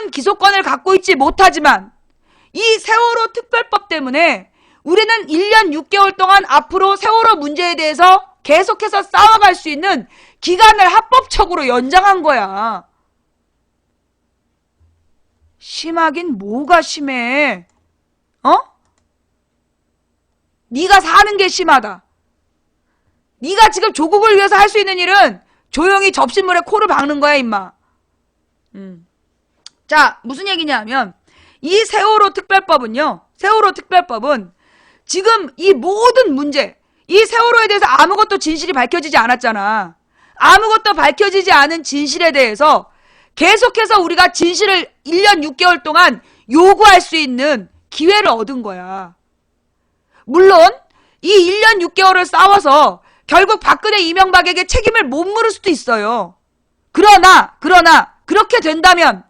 수사권 기소권을 갖고 있지 못하지만 이 세월호 특별법 때문에 우리는 1년 6개월 동안 앞으로 세월호 문제에 대해서 계속해서 싸워갈 수 있는 기간을 합법적으로 연장한 거야. 심하긴 뭐가 심해? 네가 사는 게 심하다. 네가 지금 조국을 위해서 할 수 있는 일은 조용히 접시물에 코를 박는 거야, 임마. 자, 무슨 얘기냐면 이 세월호 특별법은요. 세월호 특별법은 지금 이 모든 문제, 이 세월호에 대해서 아무것도 진실이 밝혀지지 않았잖아. 아무것도 밝혀지지 않은 진실에 대해서 계속해서 우리가 진실을 1년 6개월 동안 요구할 수 있는 기회를 얻은 거야. 물론 이 1년 6개월을 싸워서 결국 박근혜 이명박에게 책임을 못 물을 수도 있어요. 그러나 그렇게 된다면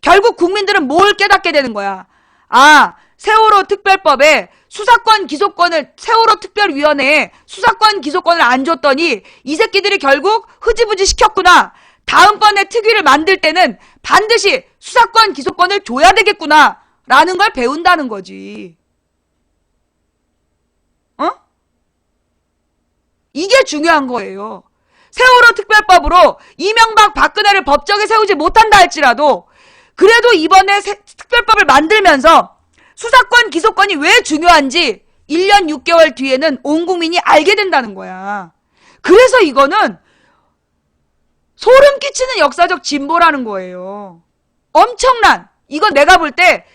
결국 국민들은 뭘 깨닫게 되는 거야. 아, 세월호 특별법에 수사권 기소권을, 세월호 특별위원회에 수사권 기소권을 안 줬더니 이 새끼들이 결국 흐지부지 시켰구나. 다음번에 특위를 만들 때는 반드시 수사권 기소권을 줘야 되겠구나 라는 걸 배운다는 거지. 이게 중요한 거예요. 세월호 특별법으로 이명박 박근혜를 법정에 세우지 못한다 할지라도 그래도 이번에 특별법을 만들면서 수사권 기소권이 왜 중요한지 1년 6개월 뒤에는 온 국민이 알게 된다는 거야. 그래서 이거는 소름 끼치는 역사적 진보라는 거예요. 엄청난, 이건 내가 볼 때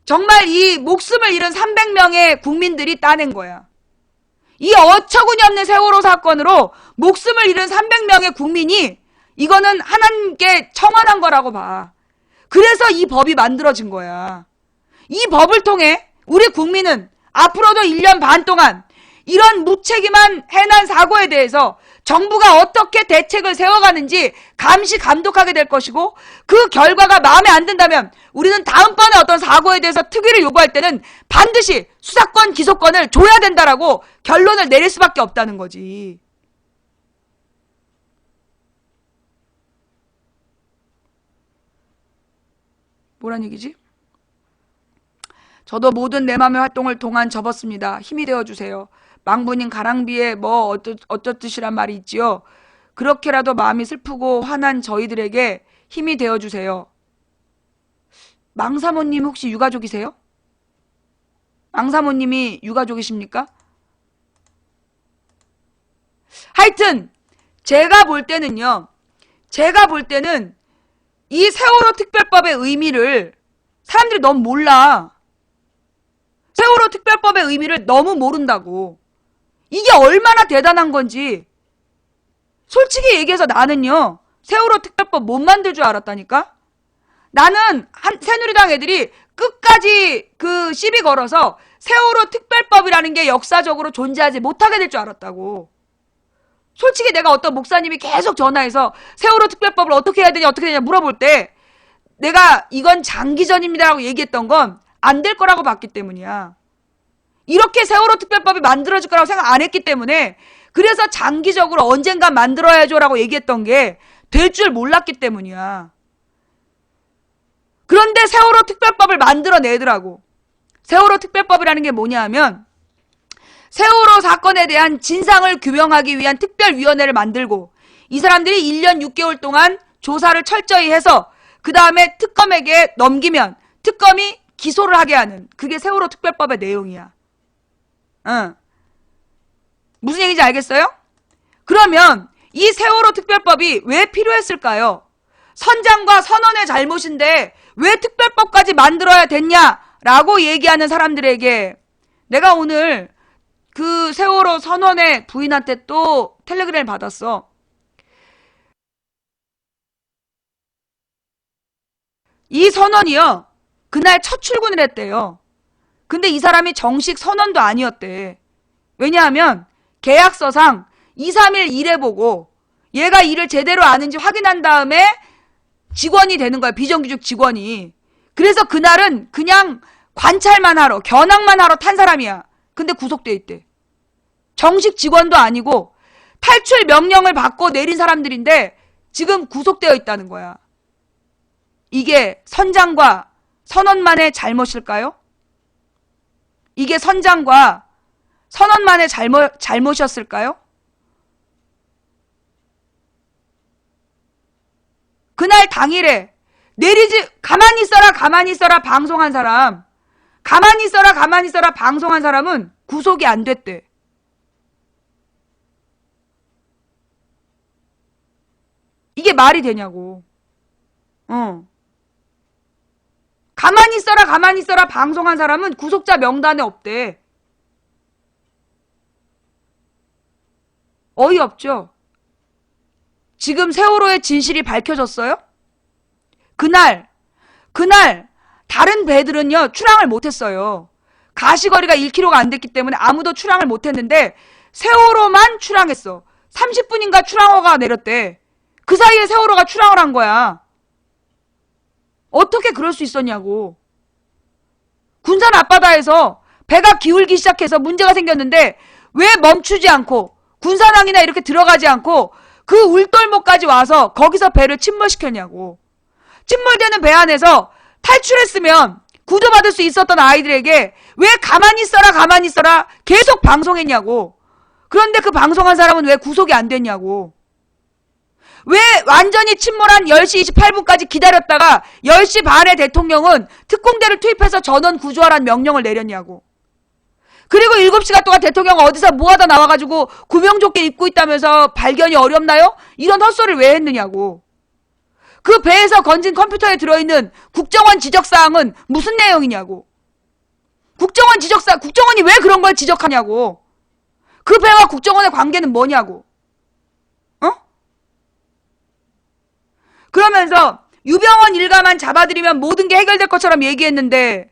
정말 이 목숨을 잃은 300명의 국민들이 따낸 거야. 이 어처구니 없는 세월호 사건으로 목숨을 잃은 300명의 국민이 이거는 하나님께 청원한 거라고 봐. 그래서 이 법이 만들어진 거야. 이 법을 통해 우리 국민은 앞으로도 1년 반 동안 이런 무책임한 해난 사고에 대해서 정부가 어떻게 대책을 세워가는지 감시 감독하게 될 것이고 그 결과가 마음에 안 든다면 우리는 다음번에 어떤 사고에 대해서 특위를 요구할 때는 반드시 수사권 기소권을 줘야 된다라고 결론을 내릴 수밖에 없다는 거지. 뭐란 얘기지? 저도 모든 내 맘의 활동을 동안 접었습니다. 힘이 되어주세요. 망부님 가랑비에 뭐 어쩌듯이란 말이 있지요. 그렇게라도 마음이 슬프고 화난 저희들에게 힘이 되어주세요. 망사모님 혹시 유가족이세요? 망사모님이 유가족이십니까? 하여튼 제가 볼 때는 이 세월호 특별법의 의미를 사람들이 너무 몰라. 세월호 특별법의 의미를 너무 모른다고. 이게 얼마나 대단한 건지. 솔직히 얘기해서 나는요, 세월호 특별법 못 만들 줄 알았다니까? 나는 새누리당 애들이 끝까지 그 시비 걸어서 세월호 특별법이라는 게 역사적으로 존재하지 못하게 될 줄 알았다고. 솔직히 내가 어떤 목사님이 계속 전화해서 세월호 특별법을 어떻게 해야 되냐 물어볼 때 내가 이건 장기전입니다라고 얘기했던 건 안 될 거라고 봤기 때문이야. 이렇게 세월호 특별법이 만들어질 거라고 생각 안 했기 때문에 그래서 장기적으로 언젠간 만들어야죠라고 얘기했던 게 될 줄 몰랐기 때문이야. 그런데 세월호 특별법을 만들어내더라고. 세월호 특별법이라는 게 뭐냐 하면 세월호 사건에 대한 진상을 규명하기 위한 특별위원회를 만들고 이 사람들이 1년 6개월 동안 조사를 철저히 해서 그 다음에 특검에게 넘기면 특검이 기소를 하게 하는 그게 세월호 특별법의 내용이야. 무슨 얘기인지 알겠어요? 그러면 이 세월호 특별법이 왜 필요했을까요? 선장과 선원의 잘못인데 왜 특별법까지 만들어야 됐냐라고 얘기하는 사람들에게 내가 오늘 그 세월호 선원의 부인한테 또 텔레그램을 받았어. 이 선원이요, 그날 첫 출근을 했대요. 근데 이 사람이 정식 선원도 아니었대. 왜냐하면 계약서상 2, 3일 일해보고 얘가 일을 제대로 아는지 확인한 다음에 직원이 되는 거야. 비정규직 직원이. 그래서 그날은 그냥 관찰만 하러, 견학만 하러 탄 사람이야. 근데 구속돼 있대. 정식 직원도 아니고 탈출 명령을 받고 내린 사람들인데 지금 구속되어 있다는 거야. 이게 선장과 선원만의 잘못일까요? 이게 선장과 선원만의 잘못이었을까요? 그날 당일에 가만히 있어라, 가만히 있어라 방송한 사람, 가만히 있어라, 가만히 있어라 방송한 사람은 구속이 안 됐대. 이게 말이 되냐고. 가만히 있어라, 가만히 있어라 방송한 사람은 구속자 명단에 없대. 어이없죠? 지금 세월호의 진실이 밝혀졌어요? 그날 다른 배들은요 출항을 못했어요. 가시거리가 1km가 안 됐기 때문에 아무도 출항을 못했는데 세월호만 출항했어. 30분인가 출항허가 내렸대. 그 사이에 세월호가 출항을 한 거야. 어떻게 그럴 수 있었냐고. 군산 앞바다에서 배가 기울기 시작해서 문제가 생겼는데 왜 멈추지 않고 군산항이나 이렇게 들어가지 않고 그 울돌목까지 와서 거기서 배를 침몰시켰냐고. 침몰되는 배 안에서 탈출했으면 구조받을 수 있었던 아이들에게 왜 가만히 있어라, 가만히 있어라 계속 방송했냐고. 그런데 그 방송한 사람은 왜 구속이 안 됐냐고. 왜 완전히 침몰한 10시 28분까지 기다렸다가 10시 반에 대통령은 특공대를 투입해서 전원 구조하라는 명령을 내렸냐고. 그리고 7시간 동안 대통령 어디서 뭐하다 나와가지고 구명조끼 입고 있다면서 발견이 어렵나요? 이런 헛소리를 왜 했느냐고. 그 배에서 건진 컴퓨터에 들어있는 국정원 지적사항은 무슨 내용이냐고. 국정원이 왜 그런 걸 지적하냐고. 그 배와 국정원의 관계는 뭐냐고. 그러면서 유병원 일가만 잡아들이면 모든 게 해결될 것처럼 얘기했는데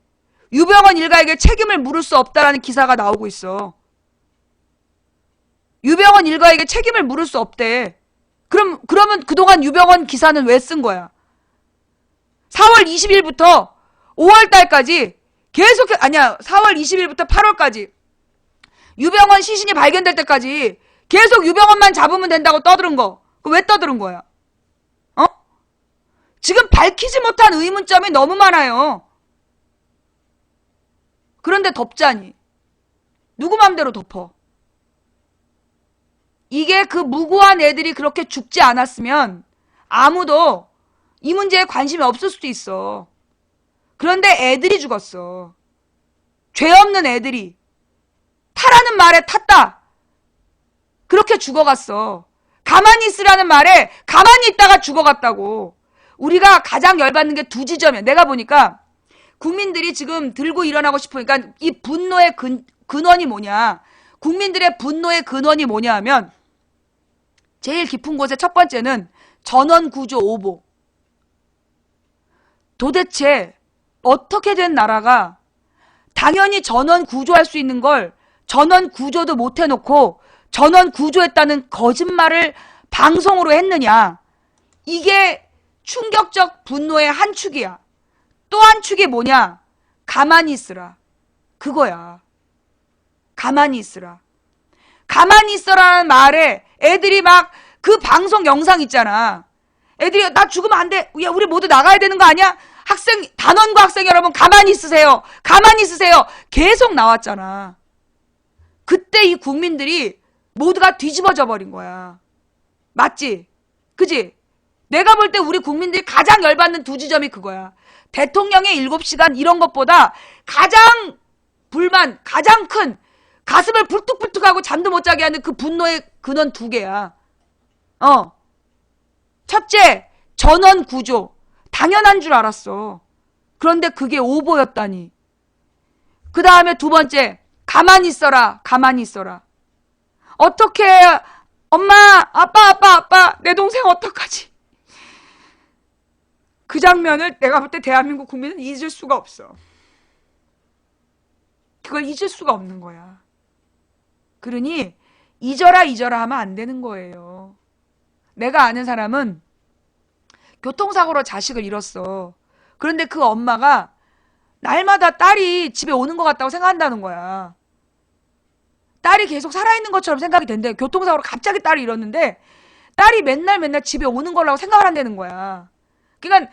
유병원 일가에게 책임을 물을 수 없다라는 기사가 나오고 있어. 유병원 일가에게 책임을 물을 수 없대. 그러면 그동안 유병원 기사는 왜 쓴 거야? 4월 20일부터 5월달까지 계속, 4월 20일부터 8월까지 유병원 시신이 발견될 때까지 계속 유병원만 잡으면 된다고 떠드는 거. 왜 떠드는 거야? 지금 밝히지 못한 의문점이 너무 많아요. 그런데 덮자니. 누구 맘대로 덮어. 이게 그 무고한 애들이 그렇게 죽지 않았으면 아무도 이 문제에 관심이 없을 수도 있어. 그런데 애들이 죽었어. 죄 없는 애들이. 타라는 말에 탔다. 그렇게 죽어갔어. 가만히 있으라는 말에 가만히 있다가 죽어갔다고. 우리가 가장 열받는 게 두 지점이야. 내가 보니까 국민들이 지금 들고 일어나고 싶으니까 이 분노의 근원이 뭐냐. 국민들의 분노의 근원이 뭐냐 하면 제일 깊은 곳에 첫 번째는 전원구조 오보. 도대체 어떻게 된 나라가 당연히 전원구조할 수 있는 걸 전원구조도 못 해놓고 전원구조했다는 거짓말을 방송으로 했느냐. 이게 충격적 분노의 한 축이야. 또 한 축이 뭐냐? 가만히 있으라. 그거야. 가만히 있으라. 가만히 있으라는 말에 애들이 막 그 방송 영상 있잖아. 애들이 나 죽으면 안 돼. 야, 우리 모두 나가야 되는 거 아니야? 단원고 학생 여러분 가만히 있으세요. 가만히 있으세요. 계속 나왔잖아. 그때 이 국민들이 모두가 뒤집어져 버린 거야. 맞지? 그지? 내가 볼 때 우리 국민들이 가장 열받는 두 지점이 그거야. 대통령의 7시간 이런 것보다 가장 불만, 가장 큰 가슴을 불뚝불뚝하고 잠도 못 자게 하는 그 분노의 근원 두 개야. 첫째, 전원 구조. 당연한 줄 알았어. 그런데 그게 오보였다니. 그 다음에 두 번째, 가만히 있어라. 가만히 있어라. 어떻게 엄마, 아빠, 내 동생 어떡하지? 그 장면을 내가 볼 때 대한민국 국민은 잊을 수가 없어. 그걸 잊을 수가 없는 거야. 그러니 잊어라 하면 안 되는 거예요. 내가 아는 사람은 교통사고로 자식을 잃었어. 그런데 그 엄마가 날마다 딸이 집에 오는 것 같다고 생각한다는 거야. 딸이 계속 살아있는 것처럼 생각이 된대. 교통사고로 갑자기 딸이 잃었는데 딸이 맨날 집에 오는 거라고 생각을 한다는 거야. 그러니까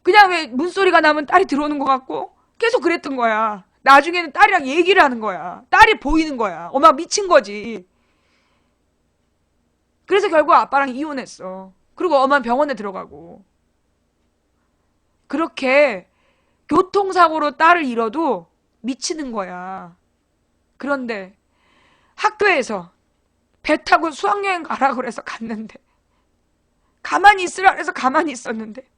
그냥 왜 문소리가 나면 딸이 들어오는 것 같고 계속 그랬던 거야. 나중에는 딸이랑 얘기를 하는 거야. 딸이 보이는 거야. 엄마 미친 거지. 그래서 결국 아빠랑 이혼했어. 그리고 엄마는 병원에 들어가고. 그렇게 교통사고로 딸을 잃어도 미치는 거야. 그런데 학교에서 배 타고 수학여행 가라고 그래서 갔는데, 가만히 있으라 그래서 가만히 있었는데,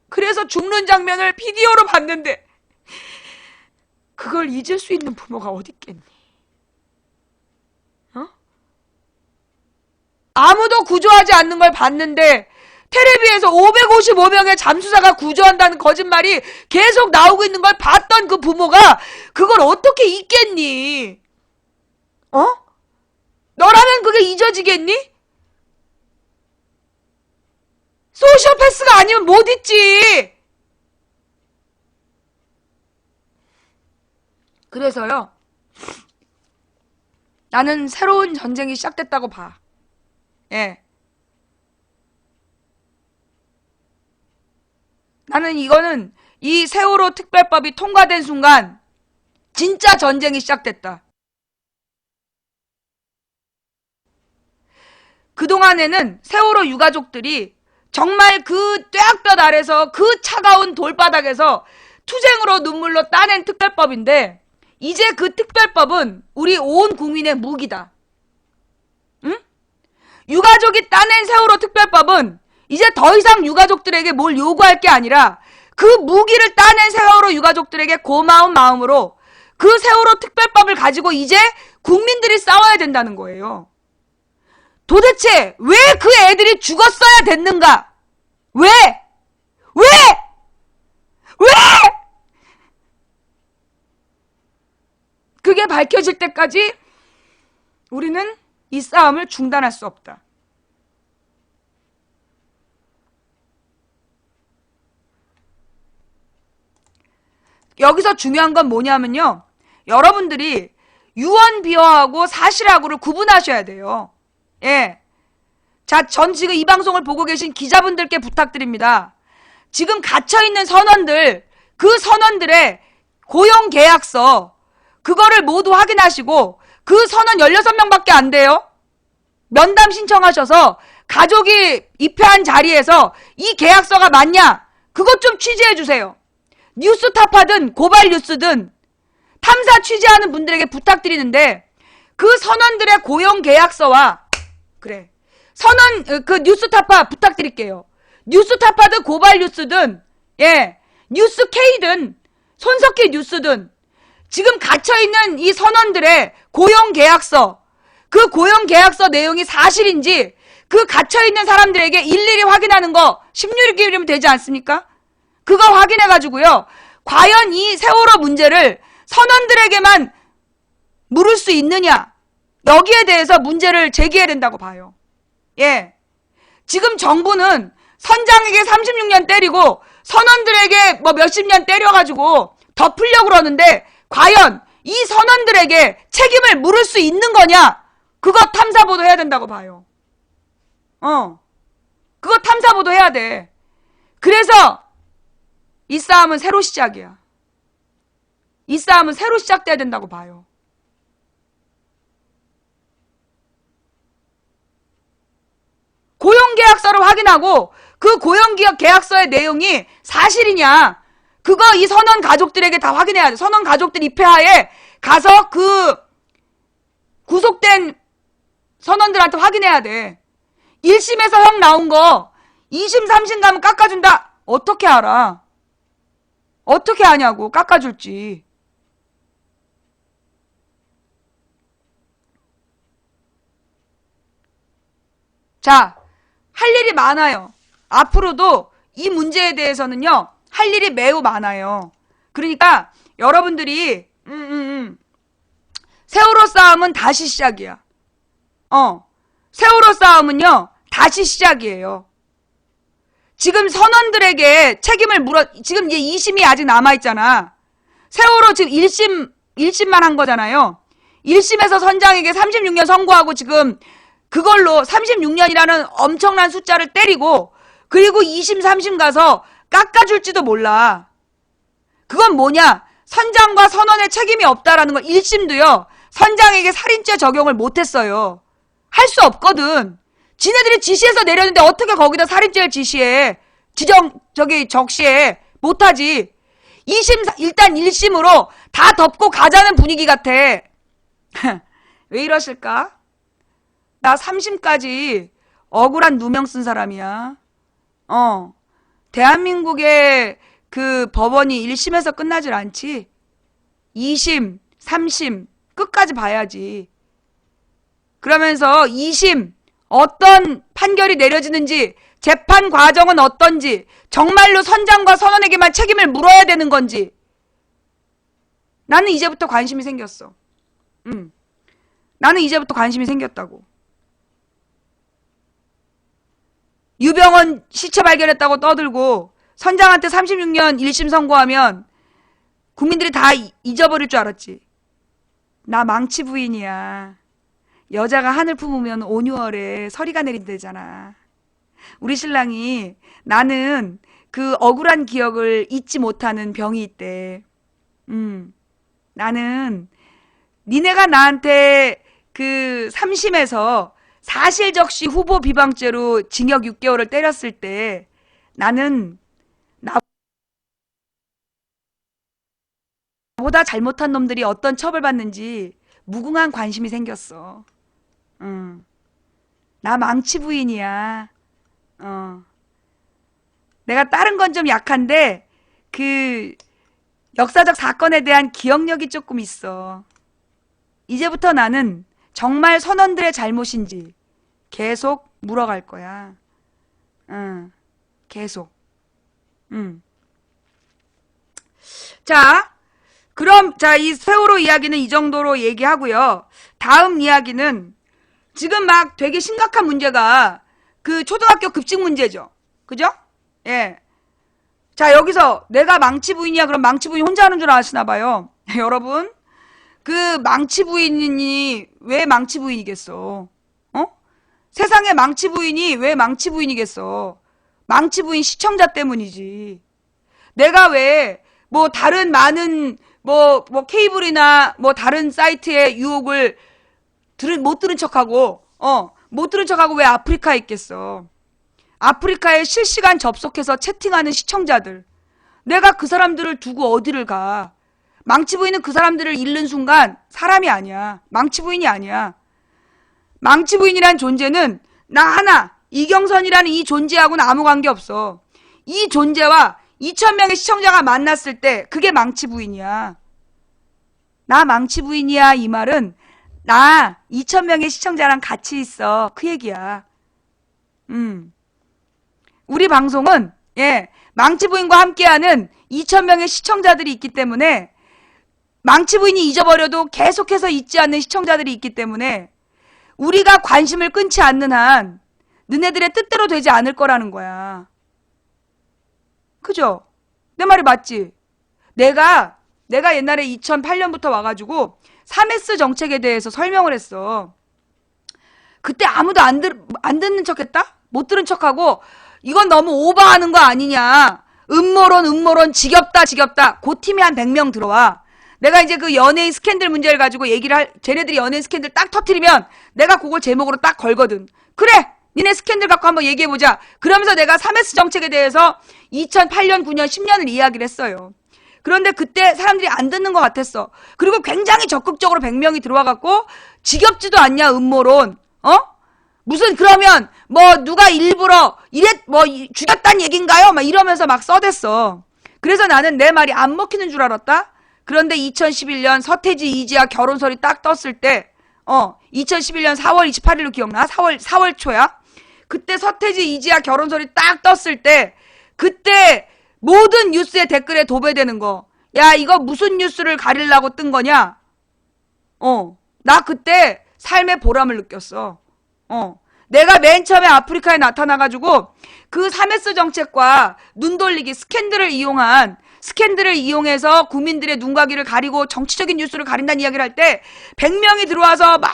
그래서 죽는 장면을 비디오로 봤는데 그걸 잊을 수 있는 부모가 어디 있겠니? 어? 아무도 구조하지 않는 걸 봤는데 텔레비에서 555명의 잠수사가 구조한다는 거짓말이 계속 나오고 있는 걸 봤던 그 부모가 그걸 어떻게 잊겠니? 어? 너라면 그게 잊어지겠니? 소시오패스가 아니면 못 잊지. 그래서요, 나는 새로운 전쟁이 시작됐다고 봐. 예. 나는 이거는 이 세월호 특별법이 통과된 순간 진짜 전쟁이 시작됐다. 그동안에는 세월호 유가족들이 정말 그 뙤약볕 아래서 그 차가운 돌바닥에서 투쟁으로 눈물로 따낸 특별법인데, 이제 그 특별법은 우리 온 국민의 무기다. 응? 유가족이 따낸 세월호 특별법은 이제 더 이상 유가족들에게 뭘 요구할 게 아니라 그 무기를 따낸 세월호 유가족들에게 고마운 마음으로 그 세월호 특별법을 가지고 이제 국민들이 싸워야 된다는 거예요. 도대체 왜 그 애들이 죽었어야 됐는가? 왜? 왜? 왜? 그게 밝혀질 때까지 우리는 이 싸움을 중단할 수 없다. 여기서 중요한 건 뭐냐면요, 여러분들이 유언비어하고 사실하고를 구분하셔야 돼요. 예. 자, 전 지금 이 방송을 보고 계신 기자분들께 부탁드립니다. 지금 갇혀있는 선원들, 그 선원들의 고용계약서, 그거를 모두 확인하시고, 그 선원 16명밖에 안 돼요. 면담 신청하셔서 가족이 입회한 자리에서 이 계약서가 맞냐? 그것 좀 취재해주세요. 뉴스타파든 고발뉴스든 탐사 취재하는 분들에게 부탁드리는데, 그 선원들의 고용계약서와, 그래, 선원, 그 뉴스타파 부탁드릴게요. 뉴스타파든 고발뉴스든, 예, 뉴스K든, 손석희 뉴스든, 지금 갇혀있는 이 선원들의 고용계약서, 그 고용계약서 내용이 사실인지, 그 갇혀있는 사람들에게 일일이 확인하는 거 16일이면 되지 않습니까? 그거 확인해가지고요, 과연 이 세월호 문제를 선원들에게만 물을 수 있느냐, 여기에 대해서 문제를 제기해야 된다고 봐요. 예. 지금 정부는 선장에게 36년 때리고 선원들에게 뭐 몇십 년 때려가지고 덮으려고 그러는데, 과연 이 선원들에게 책임을 물을 수 있는 거냐? 그거 탐사보도 해야 된다고 봐요. 그거 탐사보도 해야 돼. 그래서 이 싸움은 새로 시작이야. 이 싸움은 새로 시작돼야 된다고 봐요. 고용계약서를 확인하고 그 고용계약서의 내용이 사실이냐, 그거 이 선원 가족들에게 다 확인해야 돼. 선원 가족들 입회하에 가서 그 구속된 선원들한테 확인해야 돼. 1심에서 형 나온 거 2심, 3심 가면 깎아준다. 어떻게 알아? 어떻게 아냐고, 깎아줄지. 자, 할 일이 많아요. 앞으로도 이 문제에 대해서는요, 할 일이 매우 많아요. 그러니까 여러분들이 세월호 싸움은 다시 시작이야. 세월호 싸움은요, 다시 시작이에요. 지금 선원들에게 책임을 지금 이제 2심이 아직 남아있잖아. 세월호 지금 1심만 한 거잖아요. 1심에서 선장에게 36년 선고하고 지금 그걸로 36년이라는 엄청난 숫자를 때리고, 그리고 2심, 3심 가서 깎아줄지도 몰라. 그건 뭐냐? 선장과 선원의 책임이 없다라는 거. 1심도요. 선장에게 살인죄 적용을 못했어요. 할 수 없거든. 지네들이 지시해서 내렸는데 어떻게 거기다 살인죄를 지시해? 적시해. 못하지. 2심, 일단 1심으로 다 덮고 가자는 분위기 같아. 왜 이러실까? 나 3심까지 억울한 누명 쓴 사람이야. 대한민국의 그 법원이 1심에서 끝나질 않지. 2심, 3심 끝까지 봐야지. 그러면서 2심 어떤 판결이 내려지는지, 재판 과정은 어떤지, 정말로 선장과 선원에게만 책임을 물어야 되는 건지 나는 이제부터 관심이 생겼어. 나는 이제부터 관심이 생겼다고. 유병원 시체 발견했다고 떠들고 선장한테 36년 1심 선고하면 국민들이 다 잊어버릴 줄 알았지. 나 망치 부인이야. 여자가 하늘 품으면 5, 6월에 서리가 내린대잖아. 우리 신랑이 나는 그 억울한 기억을 잊지 못하는 병이 있대. 나는 니네가 나한테 그 3심에서 사실적시 후보 비방죄로 징역 6개월을 때렸을 때 나는 나보다 잘못한 놈들이 어떤 처벌받는지 무궁한 관심이 생겼어. 나 망치 부인이야. 내가 다른 건 좀 약한데 그 역사적 사건에 대한 기억력이 조금 있어. 이제부터 나는 정말 선원들의 잘못인지 계속 물어갈 거야. 계속. 자, 그럼 이 세월호 이야기는 이 정도로 얘기하고요. 다음 이야기는 지금 막 되게 심각한 문제가 그 초등학교 급식 문제죠. 그죠? 예. 자, 여기서 내가 망치 부인이야. 그럼 망치 부인 혼자 하는 줄 아시나 봐요. 여러분, 그 망치 부인이 왜 망치 부인이겠어? 세상에 망치 부인이 왜 망치 부인이겠어? 망치 부인 시청자 때문이지. 내가 왜 뭐 다른 많은 뭐 케이블이나 뭐 다른 사이트의 유혹을 못 들은 척하고 못 들은 척하고 왜 아프리카에 있겠어? 아프리카에 실시간 접속해서 채팅하는 시청자들. 내가 그 사람들을 두고 어디를 가? 망치 부인은 그 사람들을 잃는 순간 사람이 아니야. 망치 부인이 아니야. 망치 부인이란 존재는 나 하나, 이경선이라는 이 존재하고는 아무 관계 없어. 이 존재와 2,000명의 시청자가 만났을 때 그게 망치 부인이야. 나 망치 부인이야 이 말은 나 2,000명의 시청자랑 같이 있어. 그 얘기야. 우리 방송은 망치 부인과 함께하는 2,000명의 시청자들이 있기 때문에 망치 부인이 잊어버려도 계속해서 잊지 않는 시청자들이 있기 때문에 우리가 관심을 끊지 않는 한 너네들의 뜻대로 되지 않을 거라는 거야. 그죠? 내 말이 맞지? 내가 옛날에 2008년부터 와가지고 3S 정책에 대해서 설명을 했어. 그때 아무도 안 듣는 척했다? 못 들은 척하고 이건 너무 오버하는 거 아니냐. 음모론 지겹다. 그 팀이 한 100명 들어와. 내가 이제 그 연예인 스캔들 문제를 가지고 쟤네들이 연예인 스캔들 딱 터트리면 내가 그걸 제목으로 딱 걸거든. 그래! 니네 스캔들 갖고 한번 얘기해보자. 그러면서 내가 3S 정책에 대해서 2008년, 9년, 10년을 이야기를 했어요. 그런데 그때 사람들이 안 듣는 것 같았어. 그리고 굉장히 적극적으로 100명이 들어와갖고 지겹지도 않냐 음모론. 무슨 그러면 뭐 누가 일부러 죽였단 얘긴가요? 막 이러면서 막 써댔어. 그래서 나는 내 말이 안 먹히는 줄 알았다. 그런데 2011년 서태지 이지아 결혼설이 딱 떴을 때 2011년 4월 28일로 기억나? 4월 초야. 그때 서태지 이지아 결혼설이 딱 떴을 때 그때 모든 뉴스의 댓글에 도배되는 거. 야, 이거 무슨 뉴스를 가리려고 뜬 거냐? 나 그때 삶의 보람을 느꼈어. 내가 맨 처음에 아프리카에 나타나가지고 그 3S 정책과 눈 돌리기 스캔들을 이용해서 국민들의 눈과 귀를 가리고 정치적인 뉴스를 가린다는 이야기를 할 때 100명이 들어와서 막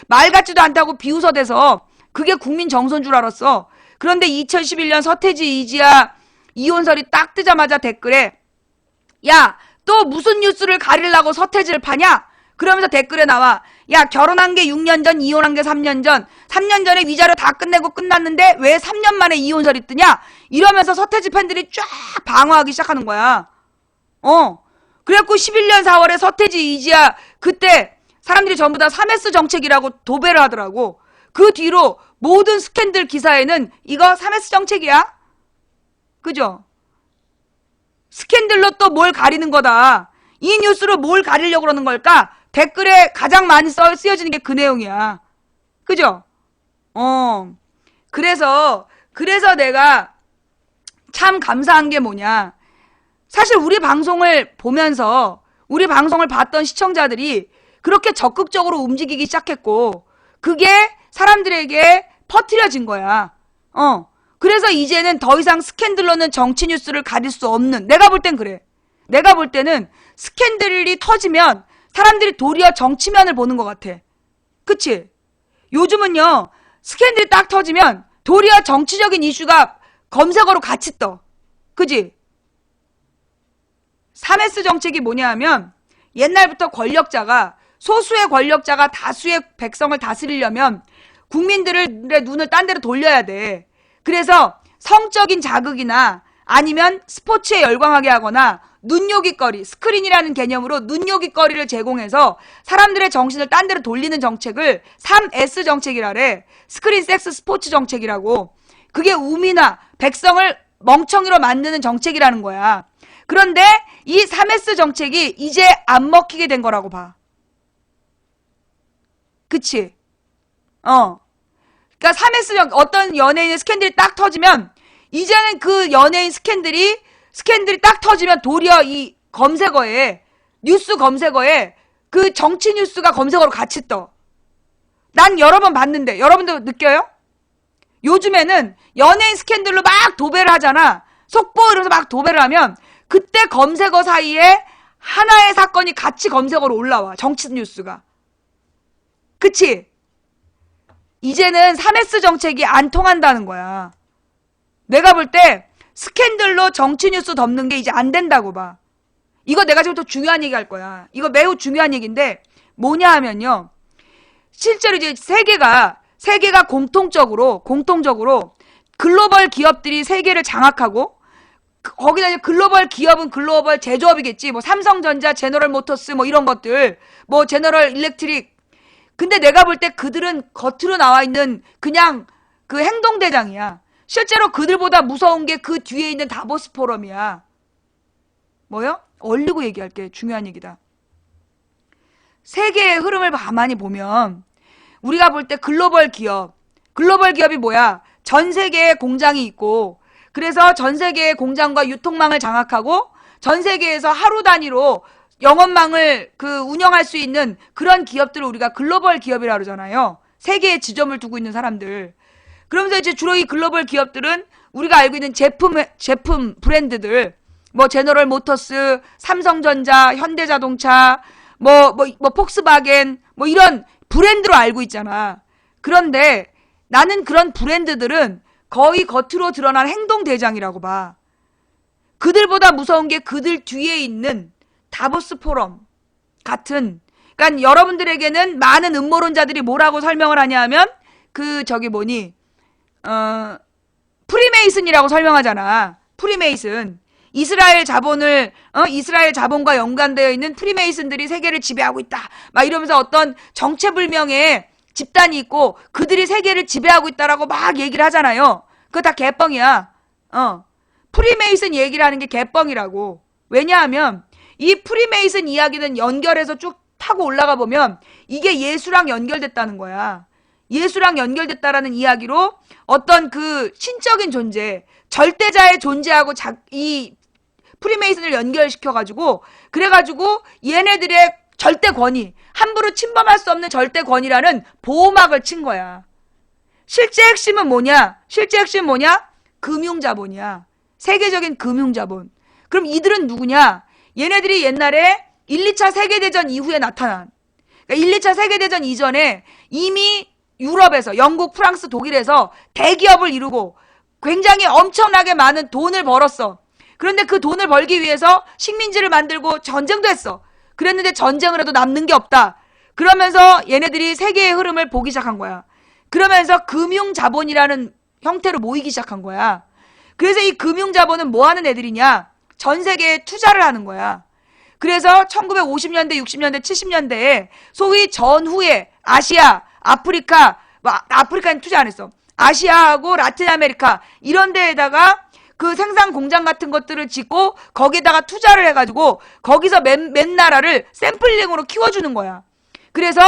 말 같지도 않다고 비웃어대서 그게 국민 정서인 줄 알았어. 그런데 2011년 서태지 이지아 이혼설이 딱 뜨자마자 댓글에 야, 또 무슨 뉴스를 가리려고 서태지를 파냐? 그러면서 댓글에 나와. 야, 결혼한 게 6년 전, 이혼한 게 3년 전. 3년 전에 위자료 다 끝내고 끝났는데 왜 3년 만에 이혼설이 뜨냐? 이러면서 서태지 팬들이 쫙 방어하기 시작하는 거야. 그래갖고 11년 4월에 서태지, 이지아 그때 사람들이 전부 다 3S 정책이라고 도배를 하더라고. 그 뒤로 모든 스캔들 기사에는 이거 3S 정책이야. 그죠? 스캔들로 또 뭘 가리는 거다. 이 뉴스로 뭘 가리려고 그러는 걸까? 댓글에 가장 많이 쓰여지는 게 그 내용이야. 그죠? 그래서 내가 참 감사한 게 뭐냐. 사실 우리 방송을 보면서 우리 방송을 봤던 시청자들이 그렇게 적극적으로 움직이기 시작했고 그게 사람들에게 퍼뜨려진 거야. 그래서 이제는 더 이상 스캔들로는 정치 뉴스를 가릴 수 없는, 내가 볼 땐 그래. 내가 볼 때는 스캔들이 터지면 사람들이 도리어 정치면을 보는 것 같아. 그치? 요즘은요, 스캔들이 딱 터지면 도리어 정치적인 이슈가 검색어로 같이 떠. 그지? 3S 정책이 뭐냐 하면 옛날부터 권력자가, 소수의 권력자가 다수의 백성을 다스리려면 국민들의 눈을 딴 데로 돌려야 돼. 그래서 성적인 자극이나 아니면 스포츠에 열광하게 하거나 눈요깃거리, 스크린이라는 개념으로 눈요깃거리를 제공해서 사람들의 정신을 딴 데로 돌리는 정책을 3S 정책이라래. 스크린, 섹스, 스포츠 정책이라고. 그게 우미나 백성을 멍청이로 만드는 정책이라는 거야. 그런데 이 3S 정책이 이제 안 먹히게 된 거라고 봐. 그치? 그러니까 3S 어떤 연예인의 스캔들이 딱 터지면 이제는 그 연예인 스캔들이 딱 터지면 도리어 이 검색어에, 뉴스 검색어에 그 정치 뉴스가 검색어로 같이 떠. 난 여러 번 봤는데 여러분도 느껴요? 요즘에는 연예인 스캔들로 막 도배를 하잖아. 속보 이러면서 막 도배를 하면 그때 검색어 사이에 하나의 사건이 같이 검색어로 올라와. 정치 뉴스가. 그치? 이제는 3S 정책이 안 통한다는 거야. 내가 볼 때 스캔들로 정치 뉴스 덮는 게 이제 안 된다고 봐. 이거 내가 지금 또 중요한 얘기 할 거야. 이거 매우 중요한 얘기인데 뭐냐 하면요. 실제로 이제 세계가 공통적으로 글로벌 기업들이 세계를 장악하고 거기다 이제 글로벌 기업은 글로벌 제조업이겠지. 뭐 삼성전자, 제너럴 모터스 뭐 이런 것들, 뭐 제너럴 일렉트릭. 근데 내가 볼 때 그들은 겉으로 나와 있는 그냥 그 행동대장이야. 실제로 그들보다 무서운 게 그 뒤에 있는 다보스 포럼이야. 뭐요? 얼리고 얘기할게. 중요한 얘기다. 세계의 흐름을 가만히 보면 우리가 볼 때 글로벌 기업이 뭐야? 전 세계에 공장이 있고 그래서 전 세계의 공장과 유통망을 장악하고 전 세계에서 하루 단위로 영업망을 운영할 수 있는 그런 기업들을 우리가 글로벌 기업이라고 그러잖아요. 세계에 지점을 두고 있는 사람들. 그러면서 이제 주로 이 글로벌 기업들은 우리가 알고 있는 제품 브랜드들, 뭐 제너럴 모터스, 삼성전자, 현대자동차, 뭐 폭스바겐, 뭐 이런 브랜드로 알고 있잖아. 그런데 나는 그런 브랜드들은 거의 겉으로 드러난 행동대장이라고 봐. 그들보다 무서운 게 그들 뒤에 있는 다보스 포럼 같은, 그러니까 여러분들에게는 많은 음모론자들이 뭐라고 설명을 하냐 하면 프리메이슨이라고 설명하잖아. 프리메이슨. 이스라엘 자본과 연관되어 있는 프리메이슨들이 세계를 지배하고 있다. 막 이러면서 어떤 정체불명의 집단이 있고 그들이 세계를 지배하고 있다라고 막 얘기를 하잖아요. 그거 다 개뻥이야. 프리메이슨 얘기를 하는 게 개뻥이라고. 왜냐하면 이 프리메이슨 이야기는 연결해서 쭉 타고 올라가 보면 이게 예수랑 연결됐다는 거야. 예수랑 연결됐다라는 이야기로 어떤 그 신적인 존재, 절대자의 존재하고 이 프리메이슨을 연결시켜가지고 그래가지고 얘네들의 절대 권위, 함부로 침범할 수 없는 절대 권위라는 보호막을 친 거야. 실제 핵심은 뭐냐? 금융자본이야. 세계적인 금융자본. 그럼 이들은 누구냐? 얘네들이 옛날에 1, 2차 세계대전 이후에 나타난, 그러니까 1, 2차 세계대전 이전에 이미 유럽에서 영국, 프랑스, 독일에서 대기업을 이루고 굉장히 엄청나게 많은 돈을 벌었어. 그런데 그 돈을 벌기 위해서 식민지를 만들고 전쟁도 했어. 그랬는데 전쟁을 해도 남는 게 없다. 그러면서 얘네들이 세계의 흐름을 보기 시작한 거야. 그러면서 금융자본이라는 형태로 모이기 시작한 거야. 그래서 이 금융자본은 뭐 하는 애들이냐? 전 세계에 투자를 하는 거야. 그래서 1950년대, 60년대, 70년대에 소위 전후에 아시아, 아프리카, 아프리카는 투자 안 했어. 아시아하고 라틴 아메리카 이런 데에다가 그 생산 공장 같은 것들을 짓고 거기에다가 투자를 해가지고 거기서 몇 나라를 샘플링으로 키워주는 거야. 그래서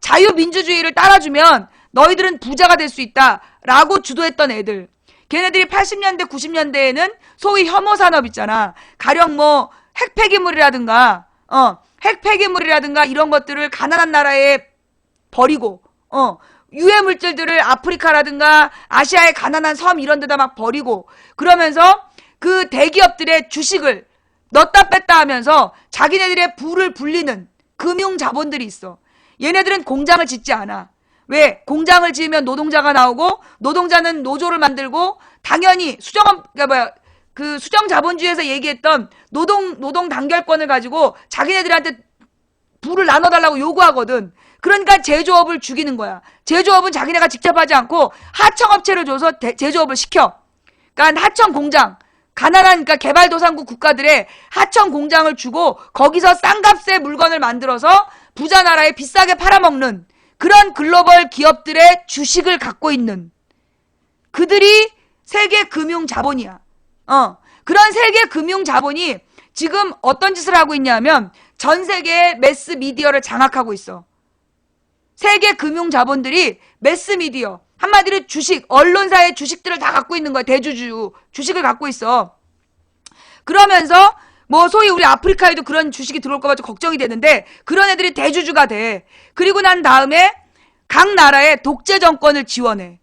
자유민주주의를 따라주면 너희들은 부자가 될 수 있다라고 주도했던 애들. 걔네들이 80년대, 90년대에는 소위 혐오 산업 있잖아. 가령 뭐 핵폐기물이라든가 이런 것들을 가난한 나라에 버리고 유해 물질들을 아프리카라든가 아시아의 가난한 섬 이런 데다 막 버리고 그러면서 그 대기업들의 주식을 넣었다 뺐다 하면서 자기네들의 부를 불리는 금융 자본들이 있어. 얘네들은 공장을 짓지 않아. 왜? 공장을 지으면 노동자가 나오고 노동자는 노조를 만들고 당연히 그 수정 자본주의에서 얘기했던 노동 단결권을 가지고 자기네들한테 부를 나눠달라고 요구하거든. 그러니까 제조업을 죽이는 거야. 제조업은 자기네가 직접 하지 않고 하청업체를 줘서 제조업을 시켜. 그러니까 하청 공장, 가난한 그러니까 개발도상국 국가들의 하청 공장을 주고 거기서 싼 값에 물건을 만들어서 부자 나라에 비싸게 팔아먹는 그런 글로벌 기업들의 주식을 갖고 있는 그들이 세계 금융 자본이야. 그런 세계 금융 자본이 지금 어떤 짓을 하고 있냐면 전 세계의 매스 미디어를 장악하고 있어. 세계 금융 자본들이 매스 미디어, 한마디로 주식, 언론사의 주식들을 다 갖고 있는 거야. 대주주 주식을 갖고 있어. 그러면서 뭐 소위 우리 아프리카에도 그런 주식이 들어올까 봐 좀 걱정이 되는데 그런 애들이 대주주가 돼. 그리고 난 다음에 각 나라의 독재 정권을 지원해.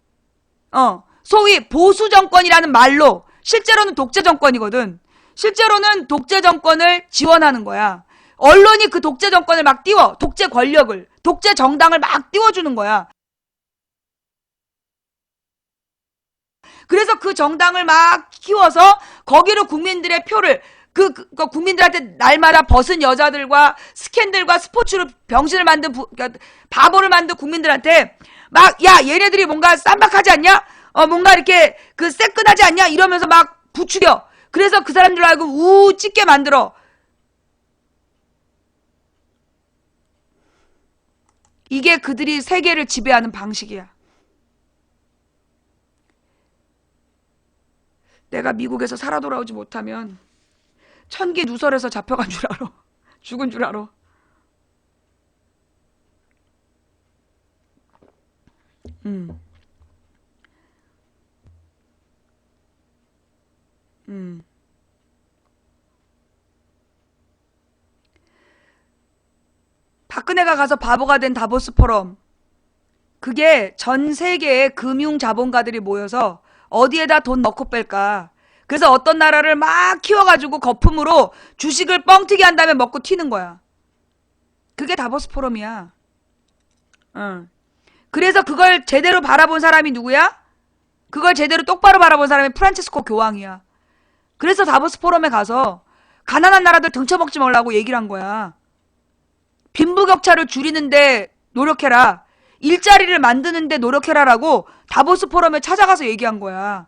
소위 보수 정권이라는 말로 실제로는 독재 정권이거든. 실제로는 독재 정권을 지원하는 거야. 언론이 그 독재 정권을 막 띄워. 독재 권력을, 독재 정당을 막 띄워주는 거야. 그래서 그 정당을 막 키워서 거기로 국민들의 표를 그 국민들한테 날마다 벗은 여자들과 스캔들과 스포츠로 병신을 만든 그러니까 바보를 만든 국민들한테 막 야 얘네들이 뭔가 쌈박하지 않냐? 뭔가 이렇게 그 새끈하지 않냐? 이러면서 막 부추겨. 그래서 그 사람들 알고 우 찢게 만들어. 이게 그들이 세계를 지배하는 방식이야. 내가 미국에서 살아 돌아오지 못하면 천기 누설에서 잡혀간 줄 알아. 죽은 줄 알아. 박근혜가 가서 바보가 된 다보스 포럼. 그게 전 세계의 금융 자본가들이 모여서 어디에다 돈 넣고 뺄까. 그래서 어떤 나라를 막 키워가지고 거품으로 주식을 뻥튀기 한 다음에 먹고 튀는 거야. 그게 다보스 포럼이야. 그래서 그걸 제대로 바라본 사람이 누구야? 그걸 제대로 똑바로 바라본 사람이 프란체스코 교황이야. 그래서 다보스 포럼에 가서 가난한 나라들 등쳐먹지 말라고 얘기를 한 거야. 빈부격차를 줄이는데 노력해라. 일자리를 만드는데 노력해라라고 다보스 포럼에 찾아가서 얘기한 거야.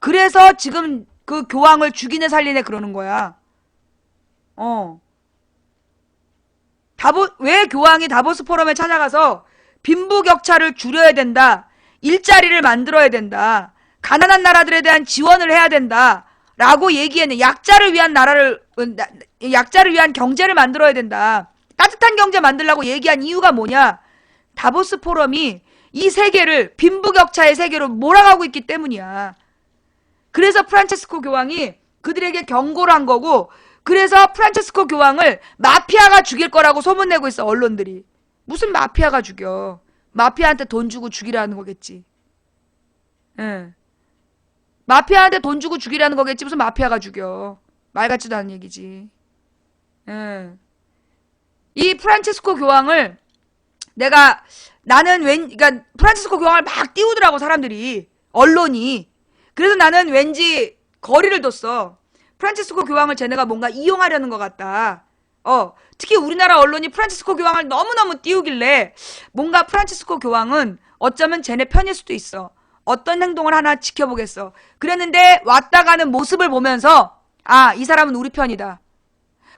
그래서 지금 그 교황을 죽이네 살리네 그러는 거야. 왜 교황이 다보스 포럼에 찾아가서 빈부격차를 줄여야 된다. 일자리를 만들어야 된다. 가난한 나라들에 대한 지원을 해야 된다. 라고 얘기했네. 약자를 위한 경제를 만들어야 된다. 따뜻한 경제 만들려고 얘기한 이유가 뭐냐? 다보스 포럼이 이 세계를 빈부격차의 세계로 몰아가고 있기 때문이야. 그래서 프란체스코 교황이 그들에게 경고를 한 거고, 그래서 프란체스코 교황을 마피아가 죽일 거라고 소문내고 있어, 언론들이. 무슨 마피아가 죽여? 마피아한테 돈 주고 죽이라는 거겠지. 응. 마피아한테 돈 주고 죽이라는 거겠지. 무슨 마피아가 죽여? 말 같지도 않은 얘기지. 응. 이 프란체스코 교황을 그러니까 프란체스코 교황을 막 띄우더라고, 사람들이. 언론이. 그래서 나는 왠지 거리를 뒀어. 프란치스코 교황을 쟤네가 뭔가 이용하려는 것 같다. 특히 우리나라 언론이 프란치스코 교황을 너무너무 띄우길래 뭔가 프란치스코 교황은 어쩌면 쟤네 편일 수도 있어. 어떤 행동을 하나 지켜보겠어. 그랬는데 왔다 가는 모습을 보면서 이 사람은 우리 편이다.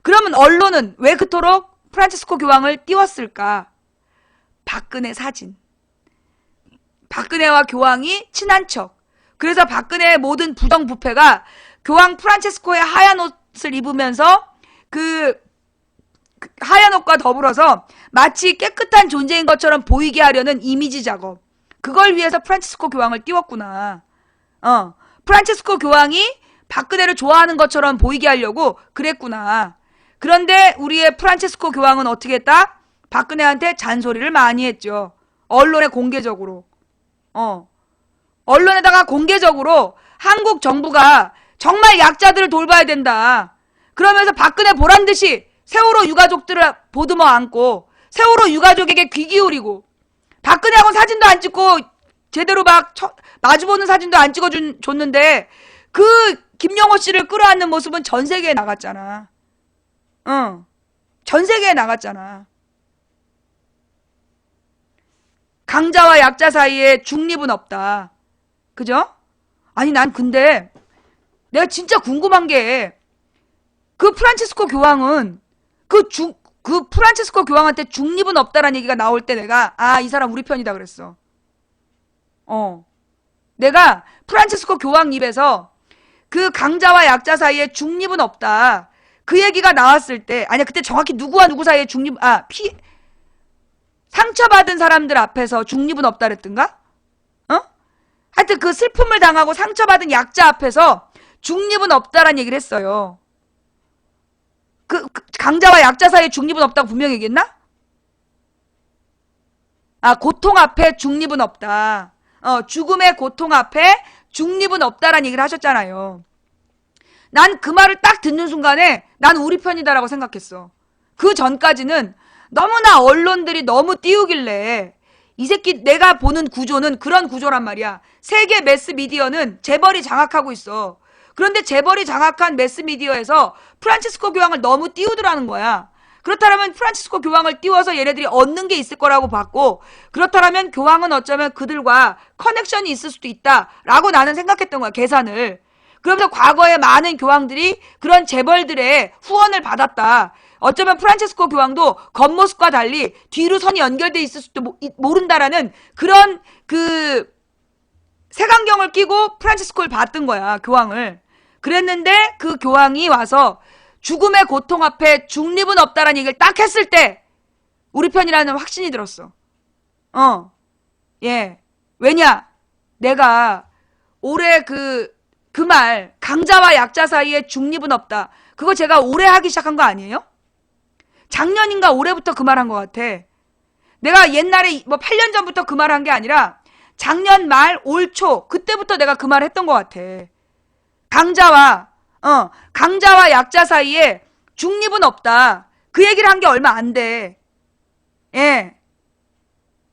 그러면 언론은 왜 그토록 프란치스코 교황을 띄웠을까? 박근혜 사진. 박근혜와 교황이 친한 척. 그래서 박근혜의 모든 부정부패가 교황 프란치스코의 하얀 옷을 입으면서 그 하얀 옷과 더불어서 마치 깨끗한 존재인 것처럼 보이게 하려는 이미지 작업. 그걸 위해서 프란치스코 교황을 띄웠구나. 프란치스코 교황이 박근혜를 좋아하는 것처럼 보이게 하려고 그랬구나. 그런데 우리의 프란치스코 교황은 어떻게 했다? 박근혜한테 잔소리를 많이 했죠. 언론에 공개적으로. 언론에다가 공개적으로 한국 정부가 정말 약자들을 돌봐야 된다. 그러면서 박근혜 보란듯이 세월호 유가족들을 보듬어 안고 세월호 유가족에게 귀 기울이고 박근혜하고 사진도 안 찍고 제대로 막 마주보는 사진도 안 찍어줬는데 그 김영호 씨를 끌어안는 모습은 전 세계에 나갔잖아. 전 세계에 나갔잖아. 강자와 약자 사이에 중립은 없다. 그죠? 아니 난 근데 내가 진짜 궁금한 게 그 프란치스코 교황은 그 프란치스코 교황한테 중립은 없다라는 얘기가 나올 때 내가 이 사람 우리 편이다 그랬어. 내가 프란치스코 교황 입에서 그 강자와 약자 사이에 중립은 없다. 그 얘기가 나왔을 때 아니야 그때 정확히 누구와 누구 사이에 상처받은 사람들 앞에서 중립은 없다 그랬던가? 하여튼 그 슬픔을 당하고 상처받은 약자 앞에서 중립은 없다라는 얘기를 했어요. 그 강자와 약자 사이에 중립은 없다고 분명히 얘기했나? 고통 앞에 중립은 없다. 죽음의 고통 앞에 중립은 없다라는 얘기를 하셨잖아요. 난 그 말을 딱 듣는 순간에 난 우리 편이다라고 생각했어. 그 전까지는 너무나 언론들이 너무 띄우길래 이 새끼 내가 보는 구조는 그런 구조란 말이야. 세계 매스미디어는 재벌이 장악하고 있어. 그런데 재벌이 장악한 매스미디어에서 프란치스코 교황을 너무 띄우더라는 거야. 그렇다면 프란치스코 교황을 띄워서 얘네들이 얻는 게 있을 거라고 봤고 그렇다면 교황은 어쩌면 그들과 커넥션이 있을 수도 있다라고 나는 생각했던 거야. 계산을. 그러면서 과거에 많은 교황들이 그런 재벌들의 후원을 받았다. 어쩌면 프란치스코 교황도 겉모습과 달리 뒤로 선이 연결돼 있을 수도 모른다라는 그런 색안경을 끼고 프란치스코를 봤던 거야. 교황을. 그랬는데 그 교황이 와서 죽음의 고통 앞에 중립은 없다라는 얘기를 딱 했을 때 우리 편이라는 확신이 들었어. 예. 왜냐? 내가 올해 그 말 강자와 약자 사이에 중립은 없다. 그거 제가 올해 하기 시작한 거 아니에요? 작년인가 올해부터 그 말 한 것 같아. 내가 옛날에 8년 전부터 그 말 한 게 아니라 작년 말 올 초 그때부터 내가 그 말 했던 것 같아. 강자와 약자 사이에 중립은 없다. 그 얘기를 한 게 얼마 안 돼. 예.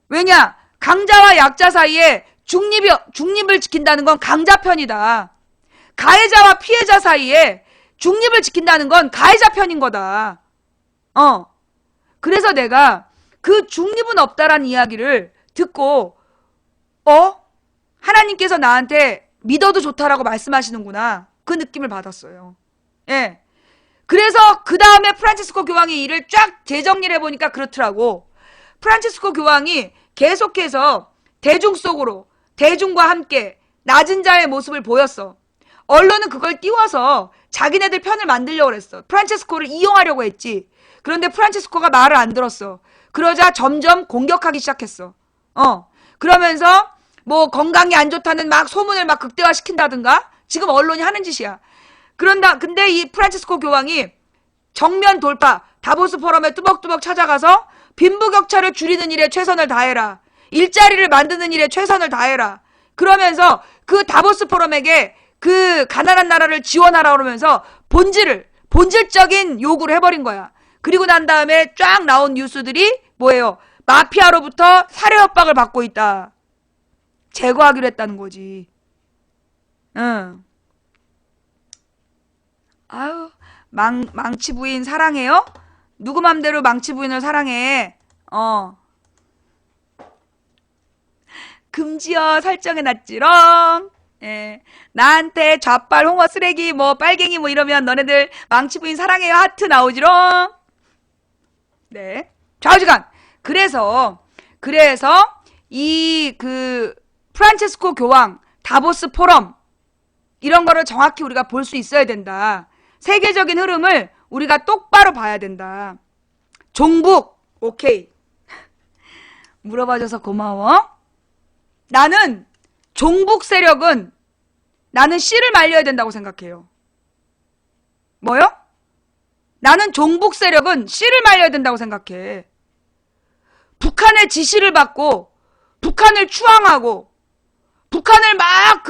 왜냐? 강자와 약자 사이에 중립을 지킨다는 건 강자 편이다. 가해자와 피해자 사이에 중립을 지킨다는 건 가해자 편인 거다. 그래서 내가 그 중립은 없다라는 이야기를 듣고 하나님께서 나한테 믿어도 좋다라고 말씀하시는구나. 그 느낌을 받았어요. 예. 그래서 그 다음에 프란치스코 교황의 일을 쫙 재정리를 해보니까 그렇더라고. 프란치스코 교황이 계속해서 대중 속으로 대중과 함께 낮은 자의 모습을 보였어. 언론은 그걸 띄워서 자기네들 편을 만들려고 그랬어. 프란치스코를 이용하려고 했지. 그런데 프란치스코가 말을 안 들었어. 그러자 점점 공격하기 시작했어. 그러면서 건강이 안 좋다는 막 소문을 막 극대화시킨다든가 지금 언론이 하는 짓이야. 근데 이 프란치스코 교황이 정면 돌파, 다보스 포럼에 뚜벅뚜벅 찾아가서 빈부격차를 줄이는 일에 최선을 다해라. 일자리를 만드는 일에 최선을 다해라. 그러면서 그 다보스 포럼에게 그 가난한 나라를 지원하라 그러면서 본질적인 요구를 해버린 거야. 그리고 난 다음에 쫙 나온 뉴스들이 뭐예요? 마피아로부터 살해 협박을 받고 있다. 제거하기로 했다는 거지. 응. 아유, 망치 부인 사랑해요? 누구 맘대로 망치 부인을 사랑해? 금지어 설정해놨지롱. 예. 나한테 좌빨 홍어 쓰레기 뭐 빨갱이 뭐 이러면 너네들 망치 부인 사랑해요 하트 나오지롱. 네. 좌우지간. 그래서 이 프란체스코 교황 다보스 포럼 이런 거를 정확히 우리가 볼 수 있어야 된다. 세계적인 흐름을 우리가 똑바로 봐야 된다. 종북 오케이. 물어봐줘서 고마워. 나는 종북 세력은 나는 씨를 말려야 된다고 생각해요. 뭐요? 나는 종북 세력은 씨를 말려야 된다고 생각해. 북한의 지시를 받고 북한을 추앙하고 북한을 막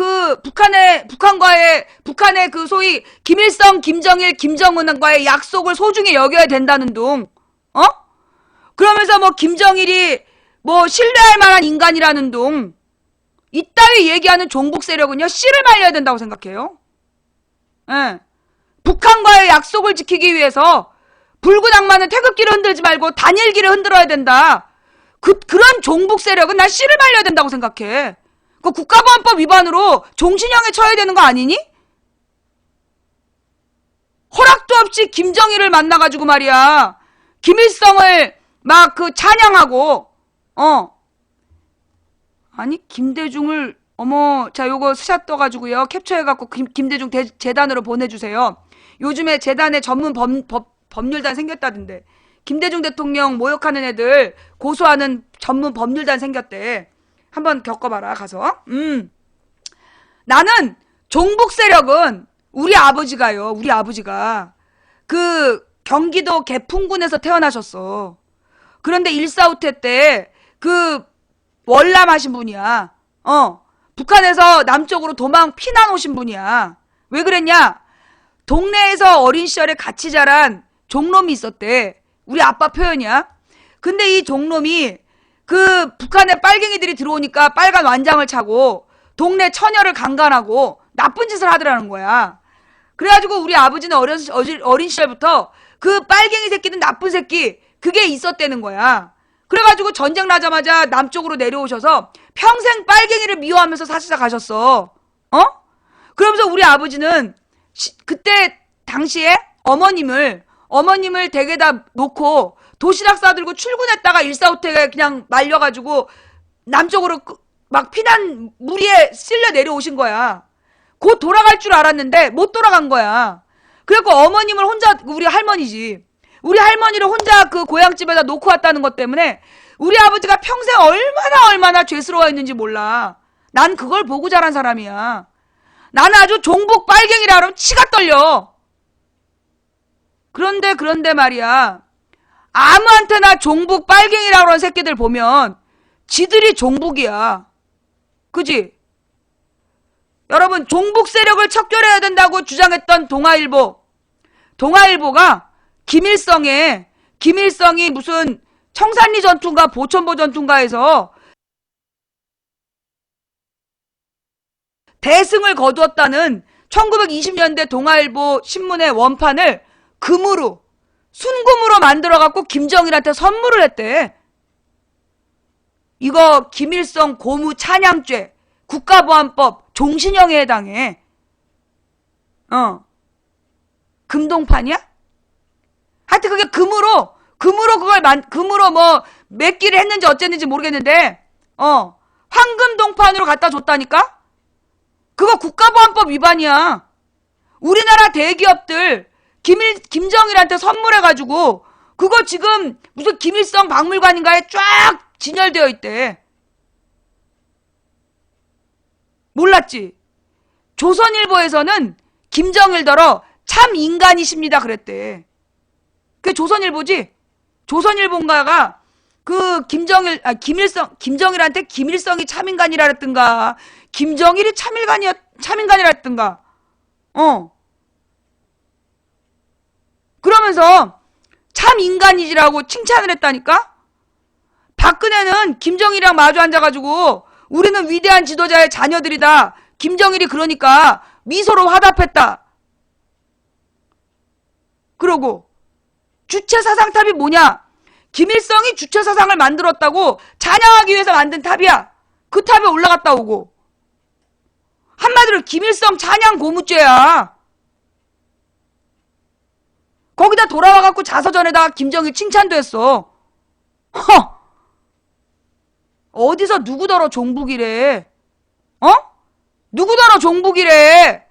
북한의 그 소위 김일성, 김정일, 김정은과의 약속을 소중히 여겨야 된다는 둥. 그러면서 뭐 김정일이 뭐 신뢰할 만한 인간이라는 둥. 이따위 얘기하는 종북 세력은요, 씨를 말려야 된다고 생각해요. 예. 북한과의 약속을 지키기 위해서 붉은 악마는 태극기를 흔들지 말고 단일기를 흔들어야 된다. 그런 종북 세력은 난 씨를 말려야 된다고 생각해. 그 국가보안법 위반으로 종신형에 처해야 되는 거 아니니? 허락도 없이 김정일을 만나가지고 말이야. 김일성을 막 찬양하고, 아니, 김대중을, 자, 요거 스샷 떠가지고요. 캡처해갖고 김대중 재단으로 보내주세요. 요즘에 재단에 전문 법률단 생겼다던데. 김대중 대통령 모욕하는 애들 고소하는 전문 법률단 생겼대. 한번 겪어봐라, 가서. 나는 종북 세력은 우리 아버지가 경기도 개풍군에서 태어나셨어. 그런데 1.4 때 월남하신 분이야. 북한에서 남쪽으로 피난 오신 분이야. 왜 그랬냐? 동네에서 어린 시절에 같이 자란 종놈이 있었대. 우리 아빠 표현이야. 근데 이 종놈이 북한에 빨갱이들이 들어오니까 빨간 완장을 차고 동네 처녀를 강간하고 나쁜 짓을 하더라는 거야. 그래가지고 우리 아버지는 어린 시절부터 빨갱이 새끼든 나쁜 새끼 그게 있었다는 거야. 그래가지고 전쟁 나자마자 남쪽으로 내려오셔서 평생 빨갱이를 미워하면서 사시다 가셨어. 그러면서 우리 아버지는 그때 당시에 어머님을 댁에다 놓고 도시락 싸들고 출근했다가 1.4 때 그냥 말려가지고 남쪽으로 막 피난 무리에 쓸려 내려오신 거야. 곧 돌아갈 줄 알았는데 못 돌아간 거야. 그래갖고 어머님을 혼자, 우리 할머니지. 우리 할머니를 혼자 고향집에다 놓고 왔다는 것 때문에 우리 아버지가 평생 얼마나 죄스러워했는지 몰라. 난 그걸 보고 자란 사람이야. 나는 아주 종북 빨갱이라 그러면 치가 떨려. 그런데 말이야. 아무한테나 종북 빨갱이라 그러는 새끼들 보면 지들이 종북이야. 그지? 여러분, 종북 세력을 척결해야 된다고 주장했던 동아일보가 김일성이 무슨 청산리 전투인가 보천보 전투인가에서 대승을 거두었다는 1920년대 동아일보 신문의 원판을 순금으로 만들어갖고 김정일한테 선물을 했대. 이거 김일성 고무 찬양죄, 국가보안법 종신형에 해당해. 금동판이야? 하여튼 그게 금으로 뭐 몇 끼를 했는지 어쨌는지 모르겠는데, 황금동판으로 갖다 줬다니까? 그거 국가보안법 위반이야. 우리나라 대기업들 김정일한테 선물해가지고 그거 지금 무슨 김일성 박물관인가에 쫙 진열되어 있대. 몰랐지? 조선일보에서는 김정일더러 참 인간이십니다 그랬대. 그게 조선일보지? 조선일보인가가 김정일한테 김일성이 참인간이라 그랬던가, 김정일이 참인간이라 했던가, 그러면서 참인간이지라고 칭찬을 했다니까? 박근혜는 김정일이랑 마주 앉아가지고 우리는 위대한 지도자의 자녀들이다. 김정일이 그러니까 미소로 화답했다. 그러고 주체사상탑이 뭐냐? 김일성이 주체사상을 만들었다고 찬양하기 위해서 만든 탑이야. 그 탑에 올라갔다 오고. 한마디로 김일성 찬양 고무죄야. 거기다 돌아와갖고 자서전에다가 김정일 칭찬도 했어. 허! 어디서 누구더러 종북이래? 어? 누구더러 종북이래?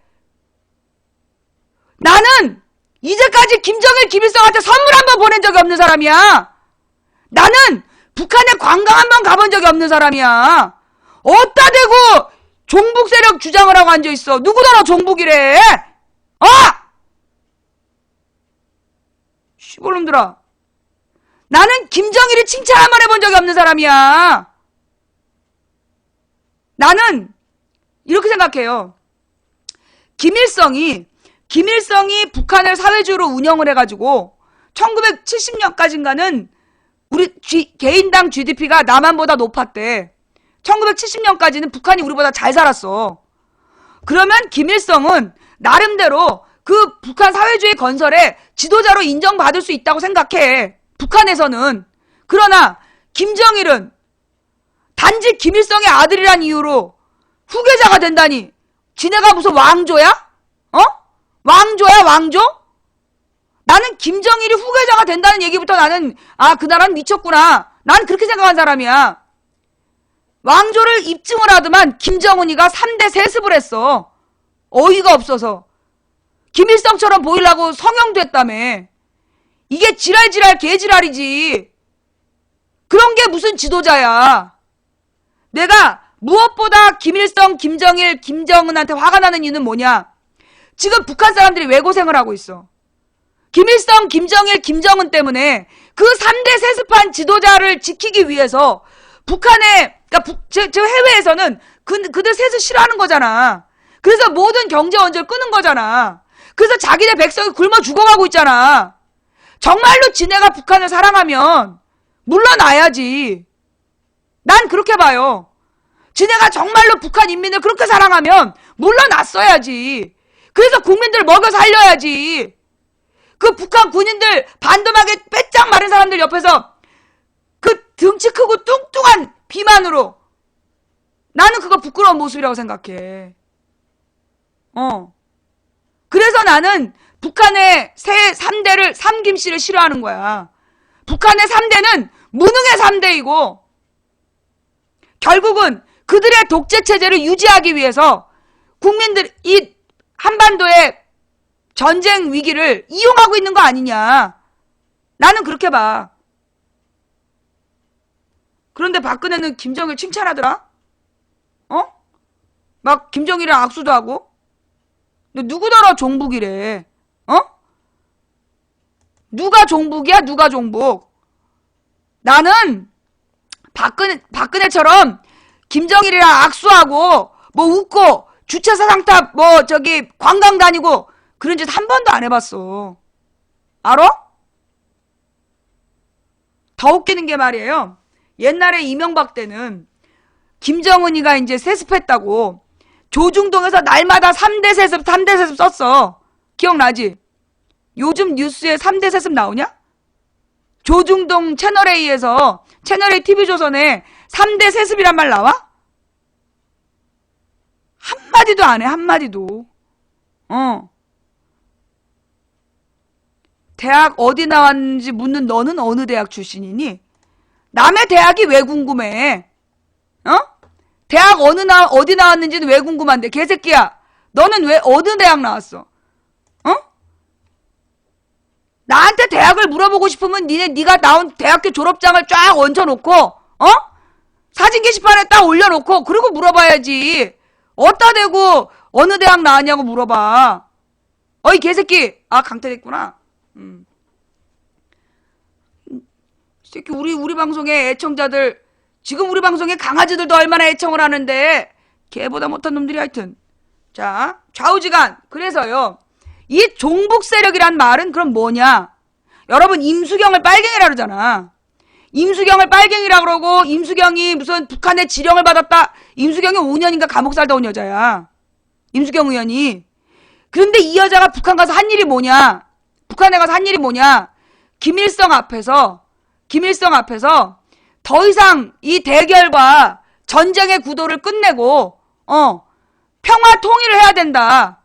나는 이제까지 김정일, 김일성한테 선물 한 번 보낸 적이 없는 사람이야. 나는 북한에 관광 한 번 가본 적이 없는 사람이야. 어디다 대고 종북 세력 주장을 하고 앉아있어. 누구더러 종북이래? 어? 시골놈들아. 나는 김정일이 칭찬 한 번 해본 적이 없는 사람이야. 나는 이렇게 생각해요. 김일성이 북한을 사회주의로 운영을 해가지고 1970년까지인가는 우리 개인당 GDP가 남한보다 높았대. 1970년까지는 북한이 우리보다 잘 살았어. 그러면 김일성은 나름대로 그 북한 사회주의 건설에 지도자로 인정받을 수 있다고 생각해. 북한에서는. 그러나 김정일은 단지 김일성의 아들이란 이유로 후계자가 된다니. 지네가 무슨 왕조야? 어? 왕조야, 왕조? 나는 김정일이 후계자가 된다는 얘기부터 나는 그 나라는 미쳤구나. 난 그렇게 생각한 사람이야. 왕조를 입증을 하더만 김정은이가 3대 세습을 했어. 어이가 없어서. 김일성처럼 보이려고 성형도 했다며. 이게 지랄 개지랄이지. 그런 게 무슨 지도자야. 내가 무엇보다 김일성, 김정일, 김정은한테 화가 나는 이유는 뭐냐? 지금 북한 사람들이 왜 고생을 하고 있어? 김일성, 김정일, 김정은 때문에 그 3대 세습한 지도자를 지키기 위해서 북한에, 그러니까 저 해외에서는 그들 세습 싫어하는 거잖아. 그래서 모든 경제 원조를 끄는 거잖아. 그래서 자기네 백성이 굶어 죽어가고 있잖아. 정말로 지네가 북한을 사랑하면 물러나야지. 난 그렇게 봐요. 지네가 정말로 북한 인민을 그렇게 사랑하면 물러났어야지. 그래서 국민들 먹여 살려야지. 그 북한 군인들 반도막에 빼짝 마른 사람들 옆에서 그 등치 크고 뚱뚱한 비만으로 나는 그거 부끄러운 모습이라고 생각해. 그래서 나는 북한의 새 3대를 삼김씨를 싫어하는 거야. 북한의 3대는 무능의 3대이고 결국은 그들의 독재 체제를 유지하기 위해서 국민들 이 한반도의 전쟁 위기를 이용하고 있는 거 아니냐. 나는 그렇게 봐. 그런데 박근혜는 김정일 칭찬하더라? 막 김정일이랑 악수도 하고? 너 누구더러 종북이래? 누가 종북이야? 누가 종북? 나는 박근혜처럼 김정일이랑 악수하고 뭐 웃고 주체사상탑 관광 다니고 그런 짓 한 번도 안 해봤어. 알아? 더 웃기는 게 말이에요. 옛날에 이명박 때는 김정은이가 이제 세습했다고 조중동에서 날마다 3대 세습 썼어. 기억나지? 요즘 뉴스에 3대 세습 나오냐? 조중동 채널A에서 채널A TV조선에 3대 세습이란 말 나와? 한마디도 안 해. 한마디도. 대학 어디 나왔는지 묻는 너는 어느 대학 출신이니? 남의 대학이 왜 궁금해? 대학 어디 나왔는지는 왜 궁금한데? 개새끼야. 너는 왜 어느 대학 나왔어? 나한테 대학을 물어보고 싶으면 네가 나온 대학교 졸업장을 쫙 얹어놓고 사진 게시판에 딱 올려놓고 그리고 물어봐야지. 어디다 대고 어느 대학 나왔냐고 물어봐. 어이 개새끼. 강퇴됐구나. 새끼 우리 방송의 애청자들 지금 우리 방송에 강아지들도 얼마나 애청을 하는데 개보다 못한 놈들이 하여튼. 자, 좌우지간. 그래서요. 이 종북 세력이란 말은 그럼 뭐냐? 여러분 임수경을 빨갱이라 그러잖아. 임수경을 빨갱이라 그러고 임수경이 무슨 북한의 지령을 받았다. 임수경이 5년인가 감옥 살다 온 여자야. 임수경 의원이. 그런데 이 여자가 북한 가서 한 일이 뭐냐? 북한에 가서 한 일이 뭐냐? 김일성 앞에서 더 이상 이 대결과 전쟁의 구도를 끝내고 평화 통일을 해야 된다.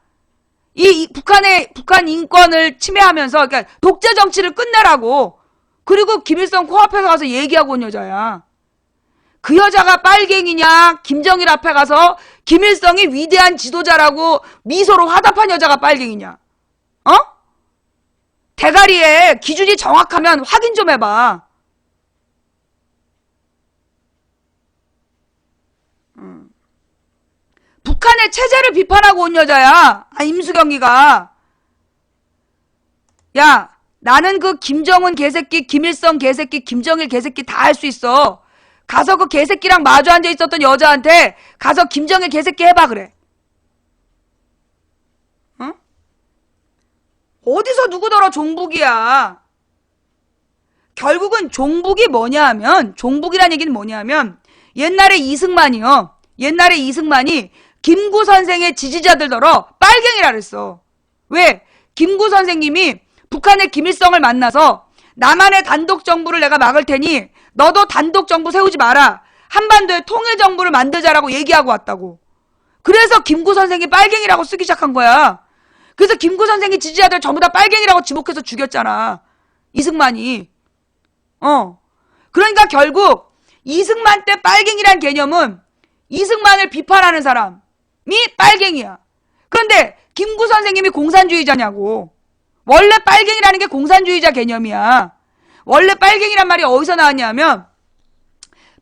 북한 인권을 침해하면서 그러니까 독재 정치를 끝내라고. 그리고 김일성 코앞에서 가서 얘기하고 온 여자야. 그 여자가 빨갱이냐? 김정일 앞에 가서 김일성이 위대한 지도자라고 미소로 화답한 여자가 빨갱이냐? 대가리에 기준이 정확하면 확인 좀 해봐. 북한의 체제를 비판하고 온 여자야. 임수경이가. 야, 나는 그 김정은 개새끼, 김일성 개새끼, 김정일 개새끼 다 할 수 있어. 가서 그 개새끼랑 마주 앉아 있었던 여자한테 가서 김정일 개새끼 해봐 그래. 응? 어디서 누구더러 종북이야. 결국은 종북이 뭐냐 하면, 종북이란 얘기는 뭐냐 하면, 옛날에 이승만이 김구 선생의 지지자들더러 빨갱이라 그랬어. 왜? 김구 선생님이 북한의 김일성을 만나서 남한의 단독 정부를 내가 막을 테니 너도 단독 정부 세우지 마라. 한반도에 통일 정부를 만들자라고 얘기하고 왔다고. 그래서 김구 선생이 빨갱이라고 쓰기 시작한 거야. 그래서 김구 선생의 지지자들 전부 다 빨갱이라고 지목해서 죽였잖아. 이승만이. 그러니까 결국 이승만 때 빨갱이란 개념은 이승만을 비판하는 사람이 빨갱이야. 그런데 김구 선생님이 공산주의자냐고. 원래 빨갱이라는 게 공산주의자 개념이야. 원래 빨갱이란 말이 어디서 나왔냐면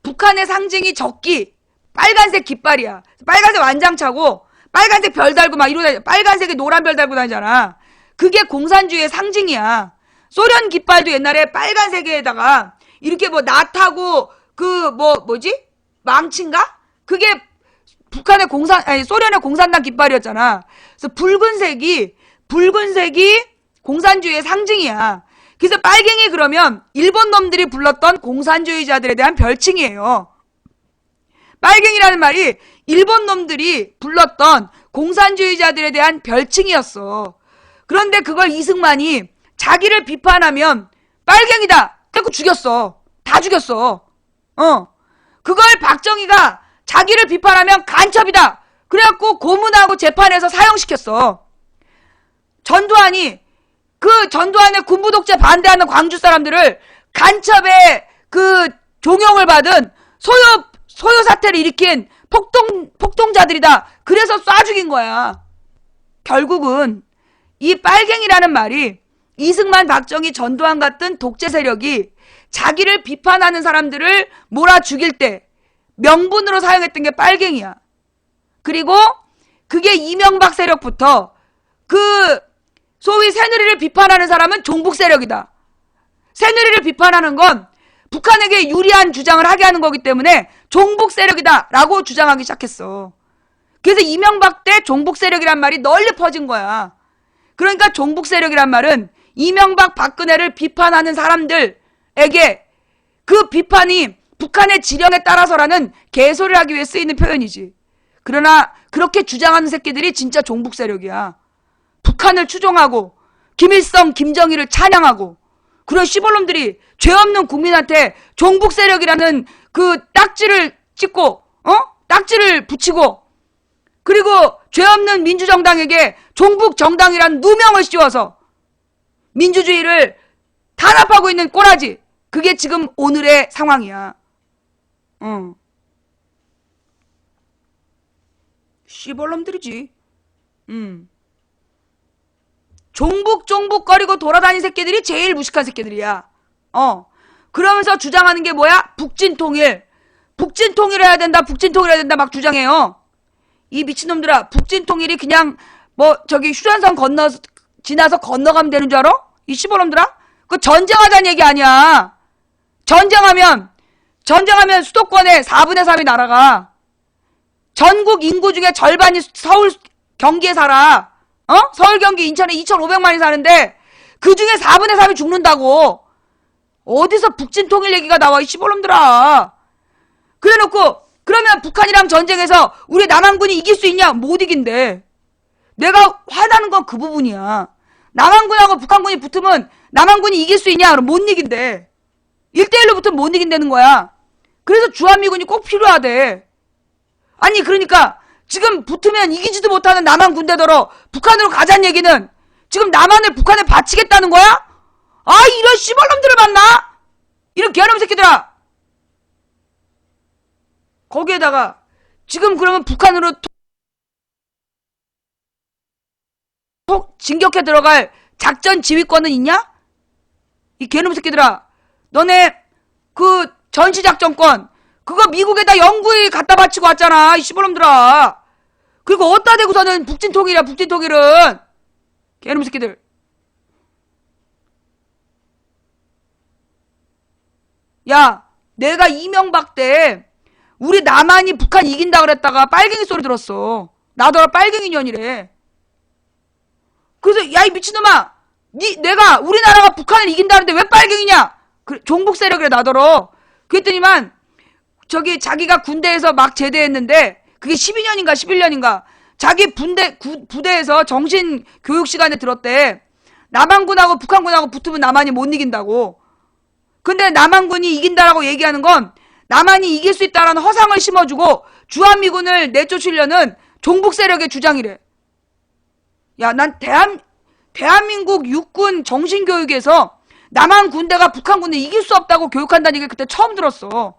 북한의 상징이 적기, 빨간색 깃발이야. 빨간색 완장차고 빨간색 별 달고 막 이러다, 빨간색에 노란 별 달고 다니잖아. 그게 공산주의의 상징이야. 소련 깃발도 옛날에 빨간색에다가 이렇게 뭐 낫하고 그 뭐지? 망치인가? 그게 북한의 소련의 공산당 깃발이었잖아. 그래서 붉은색이 공산주의의 상징이야. 그래서 빨갱이 그러면 일본 놈들이 불렀던 공산주의자들에 대한 별칭이에요. 빨갱이라는 말이 일본 놈들이 불렀던 공산주의자들에 대한 별칭이었어. 그런데 그걸 이승만이 자기를 비판하면 빨갱이다. 그래서 죽였어. 다 죽였어. 그걸 박정희가 자기를 비판하면 간첩이다. 그래갖고 고문하고 재판에서 사형시켰어. 전두환의 군부독재 반대하는 광주 사람들을 간첩의 그 종용을 받은 소요 사태를 일으킨 폭동자들이다. 그래서 쏴 죽인 거야. 결국은 이 빨갱이라는 말이 이승만, 박정희, 전두환 같은 독재 세력이 자기를 비판하는 사람들을 몰아 죽일 때 명분으로 사용했던 게 빨갱이야. 그리고 그게 이명박 세력부터 그 소위 새누리를 비판하는 사람은 종북 세력이다. 새누리를 비판하는 건 북한에게 유리한 주장을 하게 하는 거기 때문에 종북 세력이다 라고 주장하기 시작했어. 그래서 이명박 때 종북 세력이란 말이 널리 퍼진 거야. 그러니까 종북 세력이란 말은 이명박, 박근혜를 비판하는 사람들에게 그 비판이 북한의 지령에 따라서라는 개소리를 하기 위해 쓰이는 표현이지. 그러나 그렇게 주장하는 새끼들이 진짜 종북 세력이야. 북한을 추종하고 김일성, 김정일을 찬양하고 그런 시벌놈들이 죄 없는 국민한테 종북 세력이라는 그 딱지를 찍고 딱지를 붙이고 그리고 죄 없는 민주정당에게 종북 정당이라는 누명을 씌워서 민주주의를 탄압하고 있는 꼬라지. 그게 지금 오늘의 상황이야. 시벌놈들이지. 종북거리고 돌아다니는 새끼들이 제일 무식한 새끼들이야. 그러면서 주장하는 게 뭐야? 북진통일 해야 된다 막 주장해요. 이 미친놈들아, 북진통일이 그냥 휴전선 지나서 건너가면 되는 줄 알아? 이 시벌놈들아? 그 전쟁하자는 얘기 아니야. 전쟁하면 수도권에 4분의 3이 날아가. 전국 인구 중에 절반이 서울, 경기에 살아. 서울, 경기, 인천에 2,500만이 사는데 그 중에 4분의 3이 죽는다고. 어디서 북진통일 얘기가 나와, 이 시벌놈들아. 그래놓고 그러면 북한이랑 전쟁에서 우리 남한군이 이길 수 있냐? 못 이긴대. 내가 화나는 건 그 부분이야. 남한군하고 북한군이 붙으면 남한군이 이길 수 있냐? 그럼 못 이긴대. 1대1로 붙으면 못 이긴다는 거야. 그래서 주한미군이 꼭 필요하대. 아니 그러니까 지금 붙으면 이기지도 못하는 남한 군대더러 북한으로 가자는 얘기는 지금 남한을 북한에 바치겠다는 거야? 아 이런 씨발놈들을 만나? 이런 개놈 새끼들아. 거기에다가 지금 그러면 북한으로 톡 진격해 들어갈 작전 지휘권은 있냐? 이 개놈 새끼들아. 너네 그 전시작전권 그거 미국에다 영구히 갖다 바치고 왔잖아. 이 씨발놈들아. 그리고 어디다 대고서는 북진통일이야. 북진통일은. 개놈 새끼들. 야 내가 이명박 때 우리 남한이 북한 이긴다 그랬다가 빨갱이 소리 들었어. 나더러 빨갱이 년이래. 그래서 야 이 미친놈아 내가 우리나라가 북한을 이긴다는데 왜 빨갱이냐? 종북 세력이래 나더러. 그랬더니만 저기 자기가 군대에서 막 제대했는데 그게 12년인가 11년인가 자기 부대에서 정신교육 시간에 들었대. 남한군하고 북한군하고 붙으면 남한이 못 이긴다고. 근데 남한군이 이긴다라고 얘기하는 건 남한이 이길 수 있다라는 허상을 심어주고 주한미군을 내쫓으려는 종북 세력의 주장이래. 야, 난 대한민국 육군 정신교육에서 남한 군대가 북한 군대 이길 수 없다고 교육한다는 얘기를 그때 처음 들었어.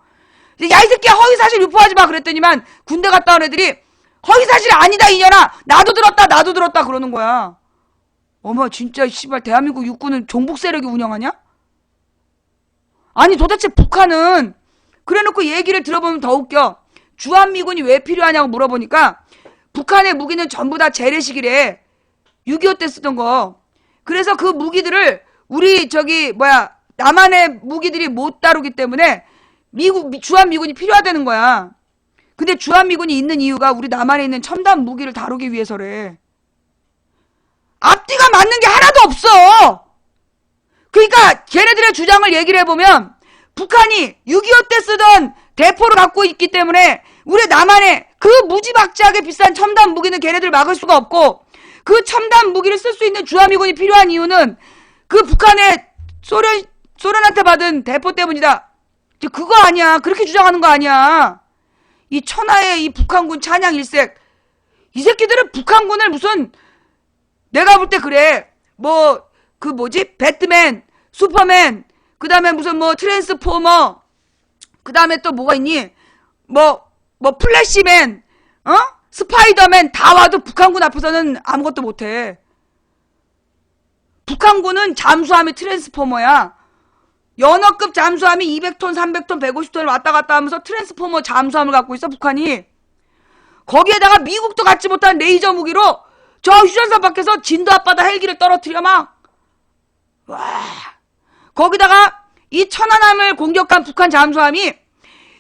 야, 이 새끼야, 허위사실 유포하지 마. 그랬더니만 군대 갔다 온 애들이 허위사실이 아니다, 이년아. 나도 들었다. 그러는 거야. 어머, 진짜, 씨발, 대한민국 육군은 종북 세력이 운영하냐? 아니, 도대체 북한은, 그래 놓고 얘기를 들어보면 더 웃겨. 주한미군이 왜 필요하냐고 물어보니까 북한의 무기는 전부 다 재래식이래. 6.25 때 쓰던 거. 그래서 그 무기들을 우리 남한의 무기들이 못 다루기 때문에 주한미군이 필요하다는 거야. 근데 주한미군이 있는 이유가 우리 남한에 있는 첨단 무기를 다루기 위해서래. 앞뒤가 맞는 게 하나도 없어. 그러니까 걔네들의 주장을 얘기를 해보면 북한이 6.25 때 쓰던 대포를 갖고 있기 때문에 우리 남한에 그 무지막지하게 비싼 첨단 무기는 걔네들 막을 수가 없고 그 첨단 무기를 쓸 수 있는 주한미군이 필요한 이유는 그 북한의 소련한테 받은 대포 때문이다. 그거 아니야. 그렇게 주장하는 거 아니야. 이 천하의 이 북한군 찬양 일색. 이 새끼들은 북한군을 무슨 내가 볼 때 그래. 배트맨, 슈퍼맨, 그 다음에 무슨 트랜스포머, 그 다음에 또 뭐가 있니? 플래시맨, 스파이더맨 다 와도 북한군 앞에서는 아무것도 못해. 북한군은 잠수함이 트랜스포머야. 연어급 잠수함이 200톤, 300톤, 150톤을 왔다 갔다 하면서 트랜스포머 잠수함을 갖고 있어, 북한이. 거기에다가 미국도 갖지 못한 레이저 무기로 저 휴전선 밖에서 진도 앞바다 헬기를 떨어뜨려 막. 와. 거기다가 이 천안함을 공격한 북한 잠수함이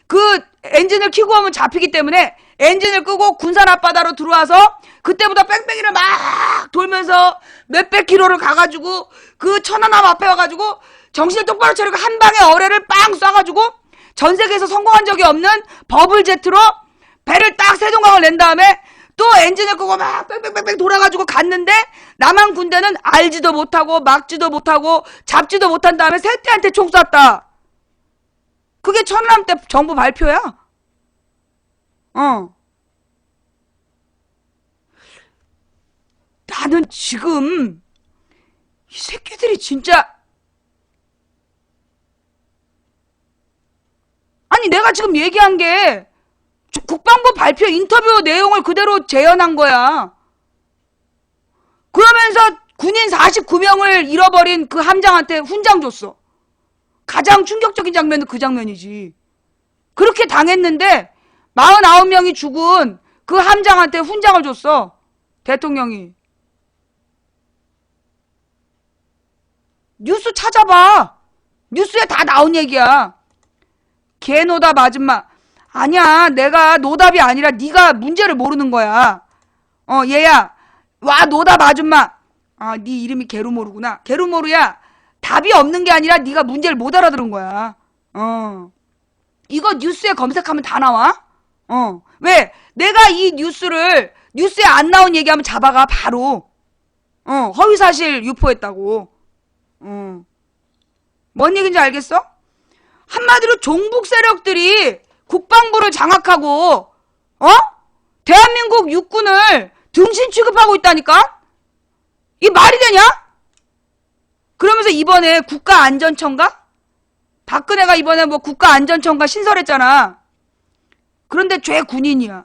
그 엔진을 켜고 오면 잡히기 때문에 엔진을 끄고 군산 앞바다로 들어와서 그때부터 뺑뺑이를 막 돌면서 몇백 킬로를 가가지고 그 천안함 앞에 와가지고 정신을 똑바로 차리고 한 방에 어뢰를 빵 쏴가지고 전 세계에서 성공한 적이 없는 버블 제트로 배를 딱 세동강을 낸 다음에 또 엔진을 끄고 막 뺑뺑뺑뺑 돌아가지고 갔는데 남한 군대는 알지도 못하고 막지도 못하고 잡지도 못한 다음에 새떼한테 총 쐈다. 그게 천안함 때 정부 발표야. 나는 지금 이 새끼들이 진짜 아니 내가 지금 얘기한 게 국방부 발표 인터뷰 내용을 그대로 재현한 거야. 그러면서 군인 49명을 잃어버린 그 함장한테 훈장 줬어. 가장 충격적인 장면은 그 장면이지. 그렇게 당했는데 49명이 죽은 그 함장한테 훈장을 줬어. 대통령이. 뉴스 찾아봐. 뉴스에 다 나온 얘기야. 개노답 아줌마. 아니야. 내가 노답이 아니라 네가 문제를 모르는 거야. 얘야. 와 노답 아줌마. 아, 네 이름이 게루모루구나. 게루모루야. 답이 없는 게 아니라 네가 문제를 못 알아들은 거야. 이거 뉴스에 검색하면 다 나와. 왜? 내가 이 뉴스를 뉴스에 안 나온 얘기하면 잡아가 바로. 허위사실 유포했다고. 뭔 얘기인지 알겠어? 한마디로 종북 세력들이 국방부를 장악하고 대한민국 육군을 등신 취급하고 있다니까? 이게 말이 되냐? 그러면서 이번에 국가안전청가? 박근혜가 이번에 뭐 국가안전청가 신설했잖아. 그런데 죄 군인이야.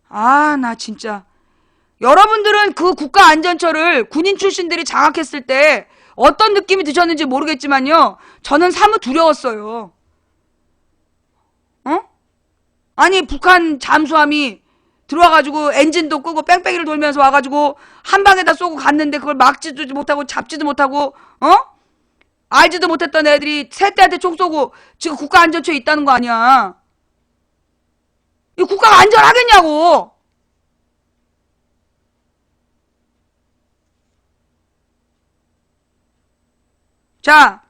아, 나 진짜. 여러분들은 그 국가안전처를 군인 출신들이 장악했을 때 어떤 느낌이 드셨는지 모르겠지만요. 저는 사뭇 두려웠어요. 아니, 북한 잠수함이 들어와가지고 엔진도 끄고 뺑뺑이를 돌면서 와가지고 한 방에다 쏘고 갔는데 그걸 막지도 못하고 잡지도 못하고 알지도 못했던 애들이 셋대한테 총 쏘고 지금 국가안전처에 있다는 거 아니야. 이 국가가 안전하겠냐고. 자,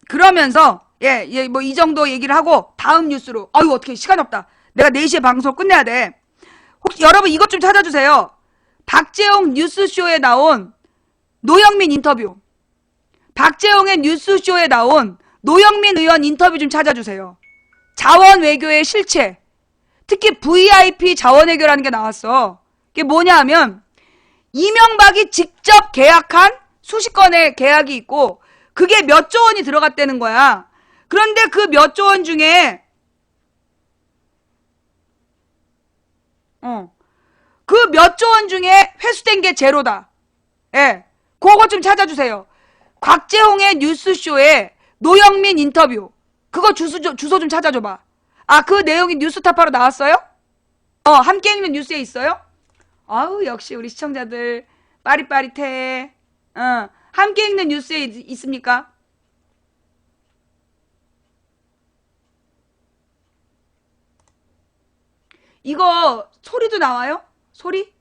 그러면서 뭐 이 정도 얘기를 하고 다음 뉴스로. 아유, 어떻게 시간이 없다. 내가 4시에 방송 끝내야 돼. 혹시 여러분 이것 좀 찾아주세요. 박재홍 뉴스쇼에 나온 노영민 인터뷰. 박재홍의 뉴스쇼에 나온 노영민 의원 인터뷰 좀 찾아주세요. 자원 외교의 실체. 특히 VIP 자원 외교라는 게 나왔어. 그게 뭐냐 하면 이명박이 직접 계약한 수십 건의 계약이 있고 그게 몇 조 원이 들어갔다는 거야. 그런데 그 몇 조 원 중에 그 몇 조 원 중에 회수된 게 제로다. 예, 그거 좀 찾아주세요. 곽재홍의 뉴스쇼에 노영민 인터뷰. 그거 주소 좀 찾아줘봐. 아, 그 내용이 뉴스타파로 나왔어요? 함께 읽는 뉴스에 있어요? 아우, 역시 우리 시청자들 빠릿빠릿해. 함께 읽는 뉴스에 있습니까? 이거 소리도 나와요? 소리?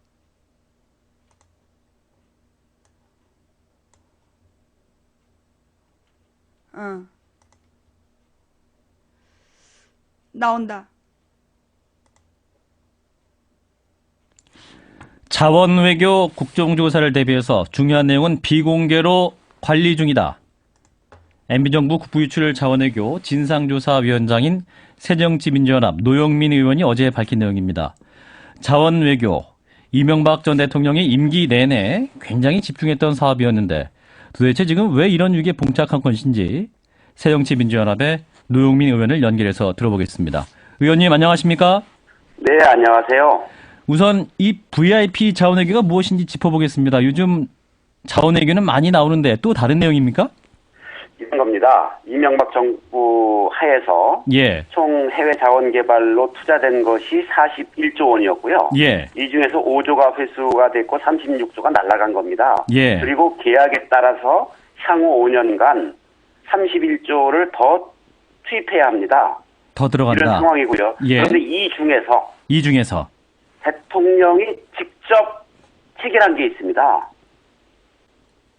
나온다. 자원외교 국정조사를 대비해서 중요한 내용은 비공개로 관리 중이다. MB정부 국부유출 자원외교 진상조사위원장인 새정치민주연합 노영민 의원이 어제 밝힌 내용입니다. 자원외교, 이명박 전 대통령이 임기 내내 굉장히 집중했던 사업이었는데 도대체 지금 왜 이런 위기에 봉착한 것인지 새정치민주연합의 노영민 의원을 연결해서 들어보겠습니다. 의원님 안녕하십니까? 네, 안녕하세요. 우선 이 VIP 자원외교가 무엇인지 짚어보겠습니다. 요즘 자원외교는 많이 나오는데 또 다른 내용입니까? 이런 겁니다. 이명박 정부 하에서 총 해외 자원 개발로 투자된 것이 41조 원이었고요. 이 중에서 5조가 회수가 됐고 36조가 날아간 겁니다. 그리고 계약에 따라서 향후 5년간 31조를 더 투입해야 합니다. 더 들어간다. 이런 상황이고요. 그런데 이 중에서 대통령이 직접 체결한 게 있습니다.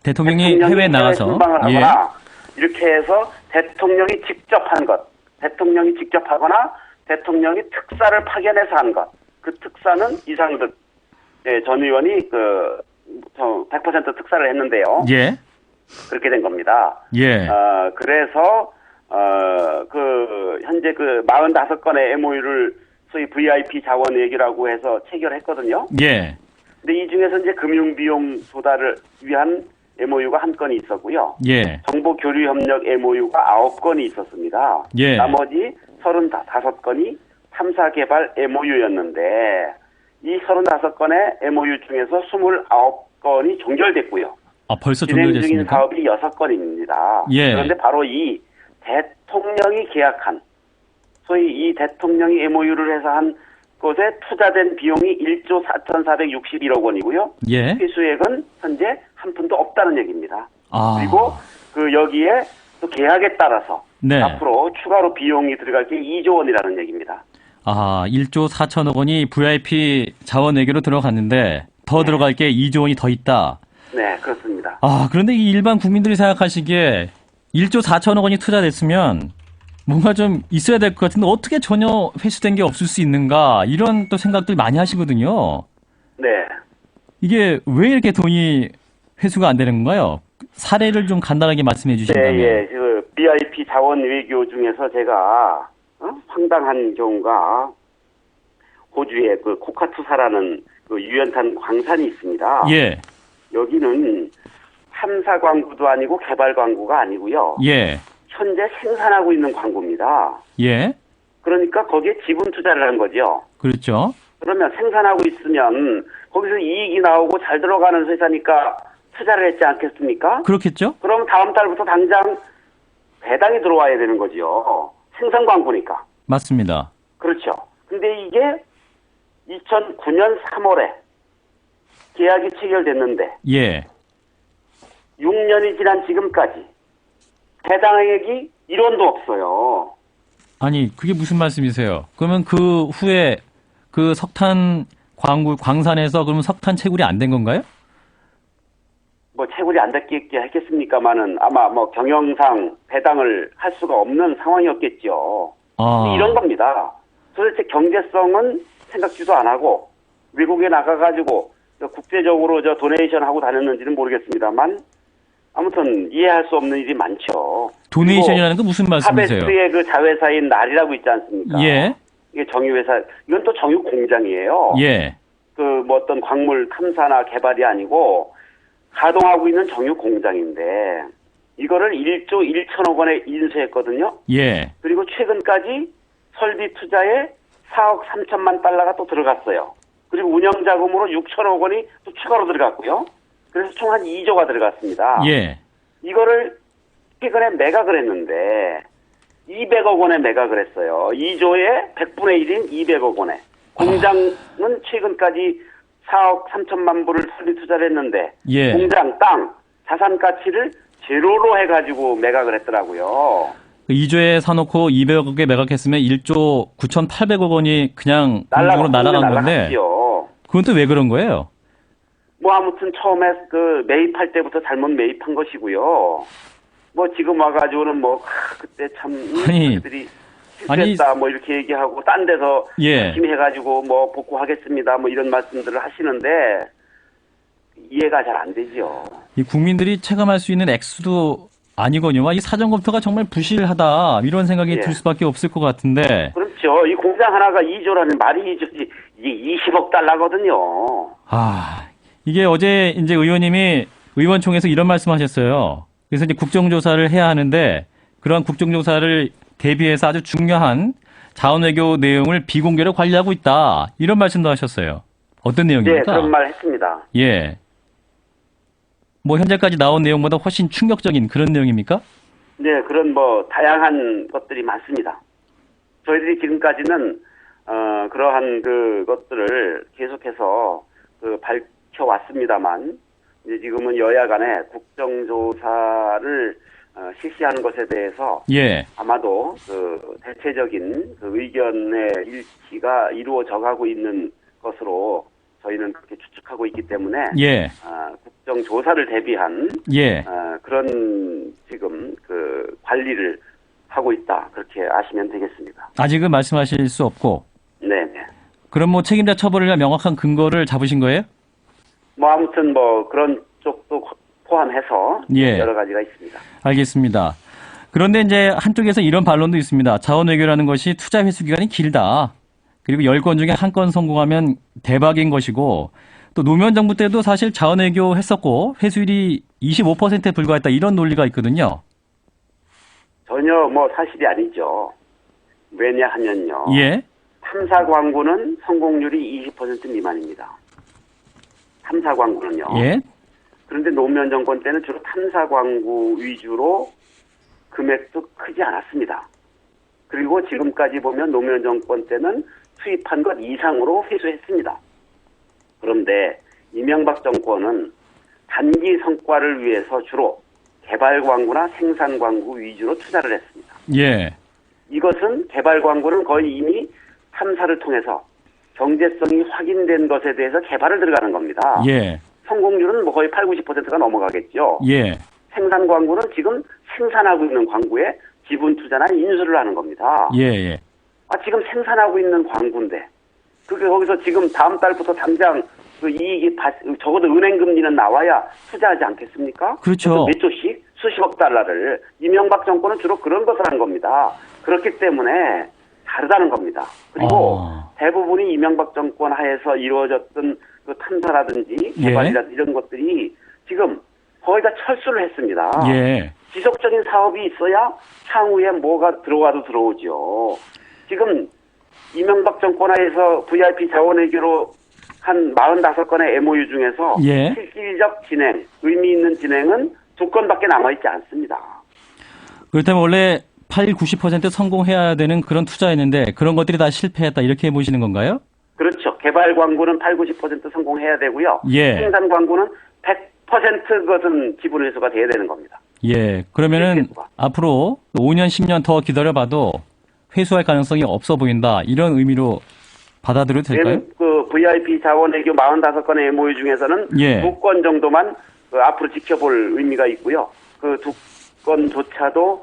대통령이 해외에 나가서 순방을 하거나 이렇게 해서 대통령이 직접 한 것, 대통령이 직접 하거나 대통령이 특사를 파견해서 한 것, 그 특사는 이상득 전 의원이 100% 특사를 했는데요. 그렇게 된 겁니다. 그래서 현재 45건의 MOU를 소위 VIP 자원 얘기라고 해서 체결했거든요. 근데 이 중에서 이제 금융비용 조달을 위한 MOU가 1건이 있었고요. 정보 교류 협력 MOU가 9건이 있었습니다. 나머지 35건이 탐사 개발 MOU였는데 이 35건의 MOU 중에서 29건이 종결됐고요. 벌써 진행 중인 종결됐습니까? 사업이 6건입니다. 그런데 바로 이 대통령이 계약한 소위 이 대통령이 MOU를 해서 한 곳에 투자된 비용이 1조 4,461억 원이고요. 회수액은 현재 한 푼도 없다는 얘기입니다. 그리고 여기에 또 계약에 따라서 앞으로 추가로 비용이 들어갈 게 2조 원이라는 얘기입니다. 1조 4천억 원이 VIP 자원외교로 들어갔는데 더 들어갈 게 2조 원이 더 있다. 네, 그렇습니다. 그런데 이 일반 국민들이 생각하시기에 1조 4천억 원이 투자됐으면 뭔가 좀 있어야 될 것 같은데 어떻게 전혀 회수된 게 없을 수 있는가 이런 또 생각들 많이 하시거든요. 네. 이게 왜 이렇게 돈이 회수가 안 되는 건가요? 사례를 좀 간단하게 말씀해 주신다면. 네, 예. 그 BIP 자원 외교 중에서 제가 황당한 경우가 호주의 그 코카투사라는 그 유연탄 광산이 있습니다. 예. 여기는 탐사 광구도 아니고 개발 광구가 아니고요. 예. 현재 생산하고 있는 광구입니다. 예. 그러니까 거기에 지분 투자를 한 거죠. 그렇죠. 그러면 생산하고 있으면 거기서 이익이 나오고 잘 들어가는 회사니까 투자를 했지 않겠습니까? 그렇겠죠? 그럼 다음 달부터 당장 배당이 들어와야 되는 거죠. 생산 광고니까. 맞습니다. 그렇죠. 근데 이게 2009년 3월에 계약이 체결됐는데 예. 6년이 지난 지금까지 배당액이 1원도 없어요. 아니, 그게 무슨 말씀이세요? 그러면 그 후에 그 석탄 광산에서 그러면 석탄 채굴이 안 된 건가요? 뭐 채굴이 안 됐겠게 했겠습니까마는 아마 뭐 경영상 배당을 할 수가 없는 상황이었겠죠. 아. 이런 겁니다. 도대체 경제성은 생각지도 안 하고 외국에 나가가지고 국제적으로 도네이션 하고 다녔는지는 모르겠습니다만 아무튼 이해할 수 없는 일이 많죠. 도네이션이라는 건 무슨 말씀이세요? 하베스트의 그 자회사인 날이라고 있지 않습니까? 예. 이게 정유회사, 이건 또 정유 공장이에요. 예. 그 뭐 어떤 광물 탐사나 개발이 아니고 가동하고 있는 정유 공장인데 이거를 1조 1천억 원에 인수했거든요. 예. 그리고 최근까지 설비 투자에 4억 3천만 달러가 또 들어갔어요. 그리고 운영 자금으로 6천억 원이 또 추가로 들어갔고요. 그래서 총 한 2조가 들어갔습니다. 예. 이거를 최근에 매각을 했는데 200억 원에 매각을 했어요. 2조의 100분의 1인 200억 원에. 공장은 최근까지 4억 3천만 불을 설비 투자를 했는데 예. 공장, 땅, 자산 가치를 제로로 해가지고 매각을 했더라고요. 2조에 사놓고 200억에 매각했으면 1조 9,800억 원이 그냥 공중으로 날아간 건데 그건 또 왜 그런 거예요? 뭐 아무튼 처음에 그 매입할 때부터 잘못 매입한 것이고요. 뭐 지금 와가지고는 뭐 그때 참 그들이 실수했다 뭐 이렇게 얘기하고 딴 데서 열심히 해가지고 뭐 복구하겠습니다 뭐 이런 말씀들을 하시는데 이해가 잘 안 되죠. 이 국민들이 체감할 수 있는 액수도 아니거든요. 이 사전 검토가 정말 부실하다 이런 생각이 들 수밖에 없을 것 같은데. 그렇죠. 이 공장 하나가 2조라는 말이 2조지 이게 20억 달러거든요. 아, 이게 어제 이제 의원님이 의원총회에서 이런 말씀하셨어요. 그래서 이제 국정조사를 해야 하는데 그러한 국정조사를 대비해서 아주 중요한 자원외교 내용을 비공개로 관리하고 있다 이런 말씀도 하셨어요. 어떤 내용입니까? 네, 그런 말 했습니다. 예. 뭐 현재까지 나온 내용보다 훨씬 충격적인 그런 내용입니까? 네, 그런 뭐 다양한 것들이 많습니다. 저희들이 지금까지는 그러한 그 것들을 계속해서 그 밝혀왔습니다만 이제 지금은 여야 간에 국정조사를 실시하는 것에 대해서 아마도 그 대체적인 그 의견의 일치가 이루어져 가고 있는 것으로 저희는 그렇게 추측하고 있기 때문에 국정조사를 대비한 그런 지금 그 관리를 하고 있다 그렇게 아시면 되겠습니다. 아직은 말씀하실 수 없고. 네네. 그럼 뭐 책임자 처벌을 위한 명확한 근거를 잡으신 거예요? 뭐 아무튼 뭐 그런 쪽도 포함해서 여러 가지가 있습니다. 알겠습니다. 그런데 이제 한쪽에서 이런 반론도 있습니다. 자원외교라는 것이 투자 회수 기간이 길다. 그리고 10건 중에 한 건 성공하면 대박인 것이고 또 노무현 정부 때도 사실 자원외교 했었고 회수율이 25%에 불과했다 이런 논리가 있거든요. 전혀 뭐 사실이 아니죠. 왜냐하면요. 탐사 광고는 성공률이 20% 미만입니다. 탐사 광고는요. 그런데 노무현 정권 때는 주로 탐사 광고 위주로 금액도 크지 않았습니다. 그리고 지금까지 보면 노무현 정권 때는 투입한 것 이상으로 회수했습니다. 그런데 이명박 정권은 단기 성과를 위해서 주로 개발 광고나 생산 광고 위주로 투자를 했습니다. 이것은 개발 광고는 거의 이미 탐사를 통해서 경제성이 확인된 것에 대해서 개발을 들어가는 겁니다. 성공률은 뭐 거의 80, 90%가 넘어가겠죠. 생산 광고는 지금 생산하고 있는 광고에 지분 투자나 인수를 하는 겁니다. 예, 예. 지금 생산하고 있는 광구인데 그게 거기서 지금 다음 달부터 당장 그 이익이 적어도 은행 금리는 나와야 투자하지 않겠습니까? 그렇죠. 몇 조씩 수십억 달러를 이명박 정권은 주로 그런 것을 한 겁니다. 그렇기 때문에 다르다는 겁니다. 그리고 대부분이 이명박 정권 하에서 이루어졌던 그 탐사라든지 개발이라든지 이런 것들이 지금 거의 다 철수를 했습니다. 예. 지속적인 사업이 있어야 향후에 뭐가 들어와도 들어오죠. 지금 이명박 정권 하에서 VIP 자원외교로 한 45건의 MOU 중에서 예. 실질적 진행, 의미 있는 진행은 2건밖에 남아있지 않습니다. 그렇다면 원래 80-90% 성공해야 되는 그런 투자였는데 그런 것들이 다 실패했다 이렇게 보시는 건가요? 그렇죠. 개발 광고는 80-90% 성공해야 되고요. 예. 생산 광고는 100% 그것은 지분 회수가 돼야 되는 겁니다. 예. 그러면은 실패수가. 앞으로 5년, 10년 더 기다려봐도 회수할 가능성이 없어 보인다 이런 의미로 받아들여도 될까요? 그 VIP 자원외교 45건의 MOU 중에서는 예. 2건 정도만 앞으로 지켜볼 의미가 있고요. 그 2건조차도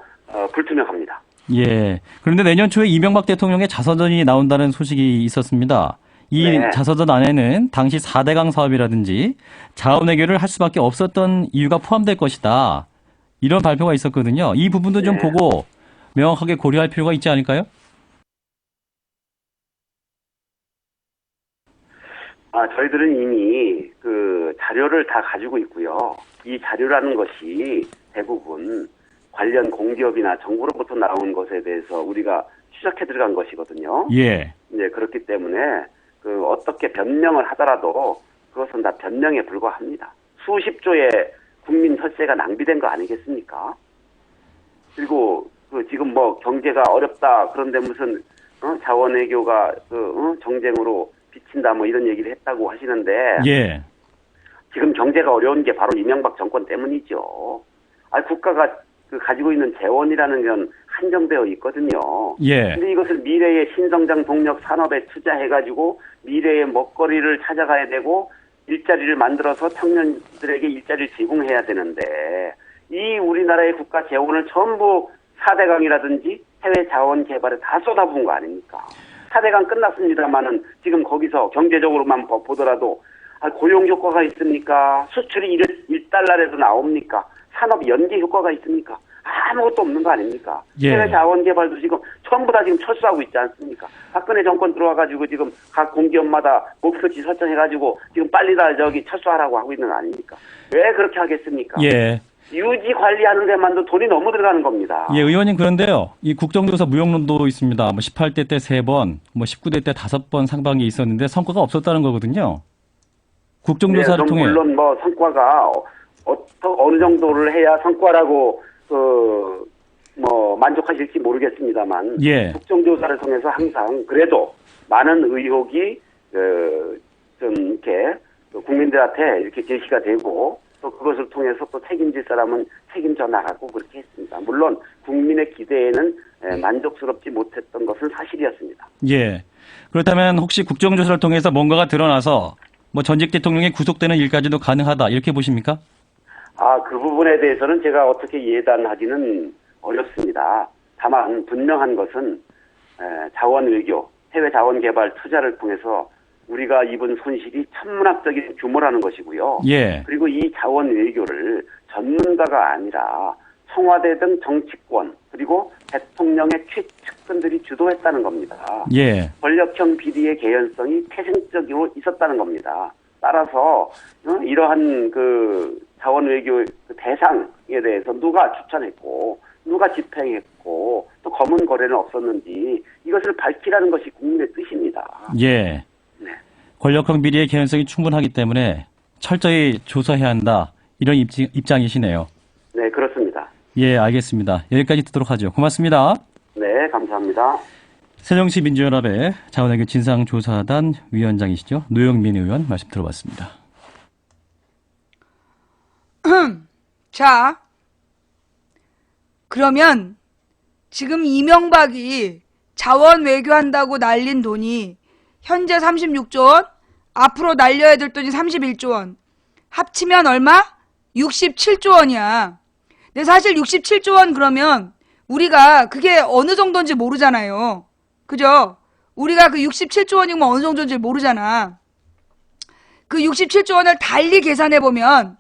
불투명합니다. 예. 그런데 내년 초에 이명박 대통령의 자서전이 나온다는 소식이 있었습니다. 이 네. 자서전 안에는 당시 4대강 사업이라든지 자원외교를 할 수밖에 없었던 이유가 포함될 것이다. 이런 발표가 있었거든요. 이 부분도 좀 네. 보고 명확하게 고려할 필요가 있지 않을까요? 저희들은 이미 그 자료를 다 가지고 있고요. 이 자료라는 것이 대부분 관련 공기업이나 정부로부터 나온 것에 대해서 우리가 추적해 들어간 것이거든요. 예. 이제 그렇기 때문에 그 어떻게 변명을 하더라도 그것은 다 변명에 불과합니다. 수십 조의 국민 혈세가 낭비된 거 아니겠습니까? 그리고 그 지금 뭐 경제가 어렵다 그런데 무슨 자원외교가 정쟁으로 비친다 뭐 이런 얘기를 했다고 하시는데 예. 지금 경제가 어려운 게 바로 이명박 정권 때문이죠. 국가가 그 가지고 있는 재원이라는 건 한정되어 있거든요. 예. 근데 이것을 미래의 신성장 동력 산업에 투자해가지고 미래의 먹거리를 찾아가야 되고 일자리를 만들어서 청년들에게 일자리를 제공해야 되는데 이 우리나라의 국가 재원을 전부 4대강이라든지 해외 자원 개발에 다 쏟아부은 거 아닙니까? 4대강 끝났습니다만은 지금 거기서 경제적으로만 보더라도 고용 효과가 있습니까? 수출이 1달러라도 나옵니까? 산업 연계 효과가 있습니까? 아무것도 없는 거 아닙니까? 예. 해외 자원 개발도 지금 전부 다 지금 철수하고 있지 않습니까? 박근혜 정권 들어와가지고 지금 각 공기업마다 목표치 설정해가지고 지금 빨리 다 철수하라고 하고 있는 거 아닙니까? 왜 그렇게 하겠습니까? 예. 유지 관리하는 데만도 돈이 너무 들어가는 겁니다. 예, 의원님 그런데요. 이 국정조사 무용론도 있습니다. 뭐 18대 때 3번, 뭐 19대 때 5번 상반기에 있었는데 성과가 없었다는 거거든요. 국정조사를 통해. 물론 뭐 성과가 어느 정도를 해야 성과라고 만족하실지 모르겠습니다만 예. 국정조사를 통해서 항상 그래도 많은 의혹이 좀 이렇게 국민들한테 이렇게 제시가 되고 또 그것을 통해서 또 책임질 사람은 책임져 나가고 그렇게 했습니다. 물론 국민의 기대에는 만족스럽지 못했던 것은 사실이었습니다. 예. 그렇다면 혹시 국정조사를 통해서 뭔가가 드러나서 뭐 전직 대통령이 구속되는 일까지도 가능하다 이렇게 보십니까? 그 부분에 대해서는 제가 어떻게 예단하기는 어렵습니다. 다만 분명한 것은 자원외교, 해외 자원개발 투자를 통해서 우리가 입은 손실이 천문학적인 규모라는 것이고요. 예. 그리고 이 자원외교를 전문가가 아니라 청와대 등 정치권 그리고 대통령의 최측근들이 주도했다는 겁니다. 예. 권력형 비리의 개연성이 태생적으로 있었다는 겁니다. 따라서 이러한 그 자원외교 대상에 대해서 누가 추천했고 누가 집행했고 또 검은 거래는 없었는지 이것을 밝히라는 것이 국민의 뜻입니다. 예. 네. 권력형 비리의 개연성이 충분하기 때문에 철저히 조사해야 한다. 이런 입장이시네요. 네, 그렇습니다. 예, 알겠습니다. 여기까지 듣도록 하죠. 고맙습니다. 네, 감사합니다. 새정치민주연합의 자원외교 진상조사단 위원장이시죠. 노영민 의원 말씀 들어봤습니다. 자, 그러면 지금 이명박이 자원 외교한다고 날린 돈이 현재 36조 원, 앞으로 날려야 될 돈이 31조 원. 합치면 얼마? 67조 원이야. 근데 사실 67조 원 그러면 우리가 그게 어느 정도인지 모르잖아요. 그죠? 우리가 그 67조 원이면 어느 정도인지 모르잖아. 그 67조 원을 달리 계산해보면,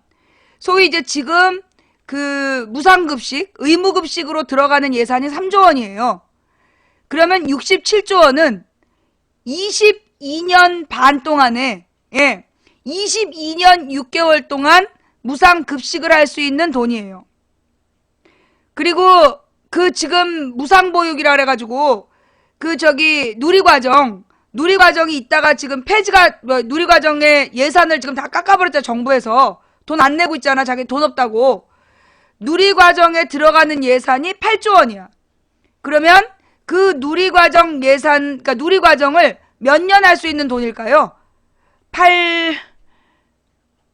소위 이제 지금 그 무상급식, 의무급식으로 들어가는 예산이 3조 원이에요. 그러면 67조 원은 22년 반 동안에, 22년 6개월 동안 무상급식을 할 수 있는 돈이에요. 그리고 그 지금 무상보육이라 그래가지고, 누리과정이 있다가 지금 폐지가, 누리과정의 예산을 지금 다 깎아버렸잖아, 정부에서. 돈 안 내고 있잖아, 자기 돈 없다고. 누리과정에 들어가는 예산이 8조 원이야. 그러면 그 누리과정 예산, 그러니까 누리과정을 몇 년 할 수 있는 돈일까요?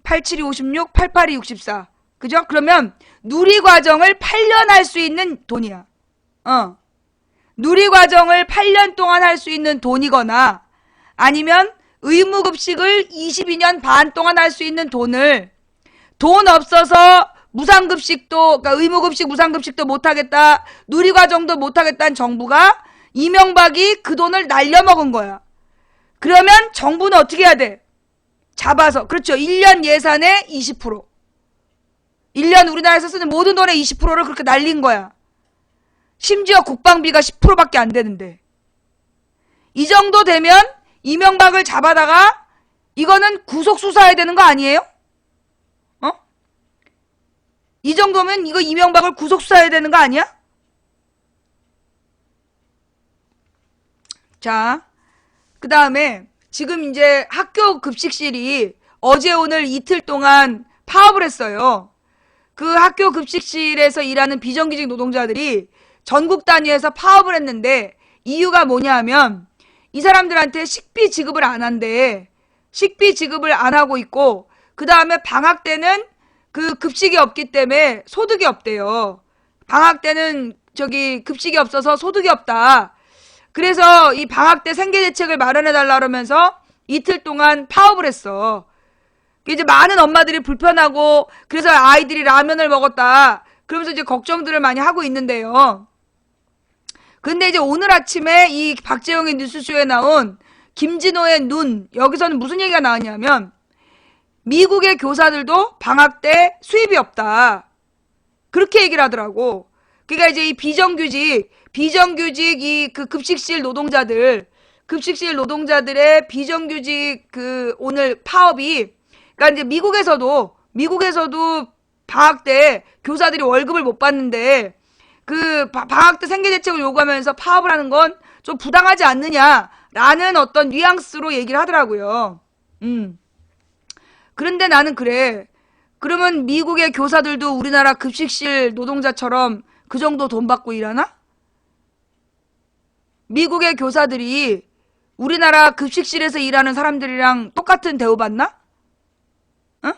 87이 56, 88이 64. 그죠? 그러면 누리과정을 8년 할 수 있는 돈이야. 누리과정을 8년 동안 할 수 있는 돈이거나 아니면 의무급식을 22년 반 동안 할 수 있는 돈을 돈 없어서 무상급식도, 그러니까 의무급식, 무상급식도 못하겠다, 누리과정도 못하겠다는 정부가 이명박이 그 돈을 날려먹은 거야. 그러면 정부는 어떻게 해야 돼? 잡아서, 그렇죠. 1년 예산의 20%. 1년 우리나라에서 쓰는 모든 돈의 20%를 그렇게 날린 거야. 심지어 국방비가 10%밖에 안 되는데. 이 정도 되면 이명박을 잡아다가 이거는 구속수사해야 되는 거 아니에요? 이 정도면 이거 이명박을 구속수사해야 되는 거 아니야? 자, 그 다음에 지금 이제 학교 급식실이 어제 오늘 이틀 동안 파업을 했어요. 그 학교 급식실에서 일하는 비정규직 노동자들이 전국 단위에서 파업을 했는데 이유가 뭐냐 하면 이 사람들한테 식비 지급을 안 한대. 식비 지급을 안 하고 있고 그 다음에 방학 때는 그 급식이 없기 때문에 소득이 없대요. 방학 때는 급식이 없어서 소득이 없다. 그래서 이 방학 때 생계 대책을 마련해달라 그러면서 이틀 동안 파업을 했어. 이제 많은 엄마들이 불편하고 그래서 아이들이 라면을 먹었다. 그러면서 이제 걱정들을 많이 하고 있는데요. 근데 이제 오늘 아침에 이 박재영의 뉴스쇼에 나온 김진호의 눈, 여기서는 무슨 얘기가 나왔냐면 미국의 교사들도 방학 때 수입이 없다. 그렇게 얘기를 하더라고. 그러니까 이제 이 비정규직 이 그 급식실 노동자들의 비정규직 그 오늘 파업이, 그러니까 이제 미국에서도 방학 때 교사들이 월급을 못 받는데 그 방학 때 생계 대책을 요구하면서 파업을 하는 건 좀 부당하지 않느냐라는 어떤 뉘앙스로 얘기를 하더라고요. 그런데 나는 그래. 그러면 미국의 교사들도 우리나라 급식실 노동자처럼 그 정도 돈 받고 일하나? 미국의 교사들이 우리나라 급식실에서 일하는 사람들이랑 똑같은 대우받나? 응?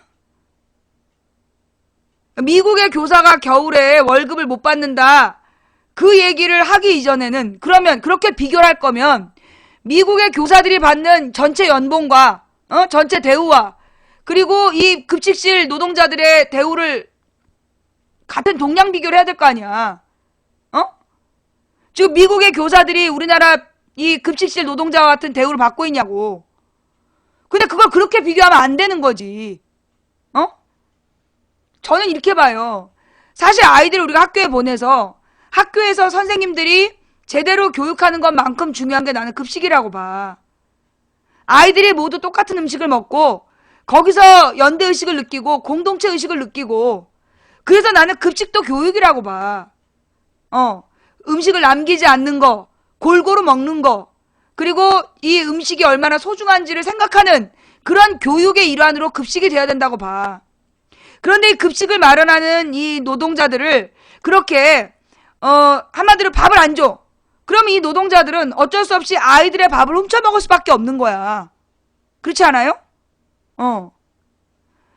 미국의 교사가 겨울에 월급을 못 받는다. 그 얘기를 하기 이전에는, 그러면 그렇게 비교를 할 거면 미국의 교사들이 받는 전체 연봉과 전체 대우와 그리고 이 급식실 노동자들의 대우를 같은 동량 비교를 해야 될 거 아니야. 지금 미국의 교사들이 우리나라 이 급식실 노동자와 같은 대우를 받고 있냐고. 근데 그걸 그렇게 비교하면 안 되는 거지. 저는 이렇게 봐요. 사실 아이들을 우리가 학교에 보내서 학교에서 선생님들이 제대로 교육하는 것만큼 중요한 게 나는 급식이라고 봐. 아이들이 모두 똑같은 음식을 먹고 거기서 연대의식을 느끼고 공동체의식을 느끼고, 그래서 나는 급식도 교육이라고 봐. 음식을 남기지 않는 거, 골고루 먹는 거, 그리고 이 음식이 얼마나 소중한지를 생각하는 그런 교육의 일환으로 급식이 돼야 된다고 봐. 그런데 이 급식을 마련하는 이 노동자들을 그렇게 한마디로 밥을 안 줘. 그럼 이 노동자들은 어쩔 수 없이 아이들의 밥을 훔쳐먹을 수밖에 없는 거야. 그렇지 않아요?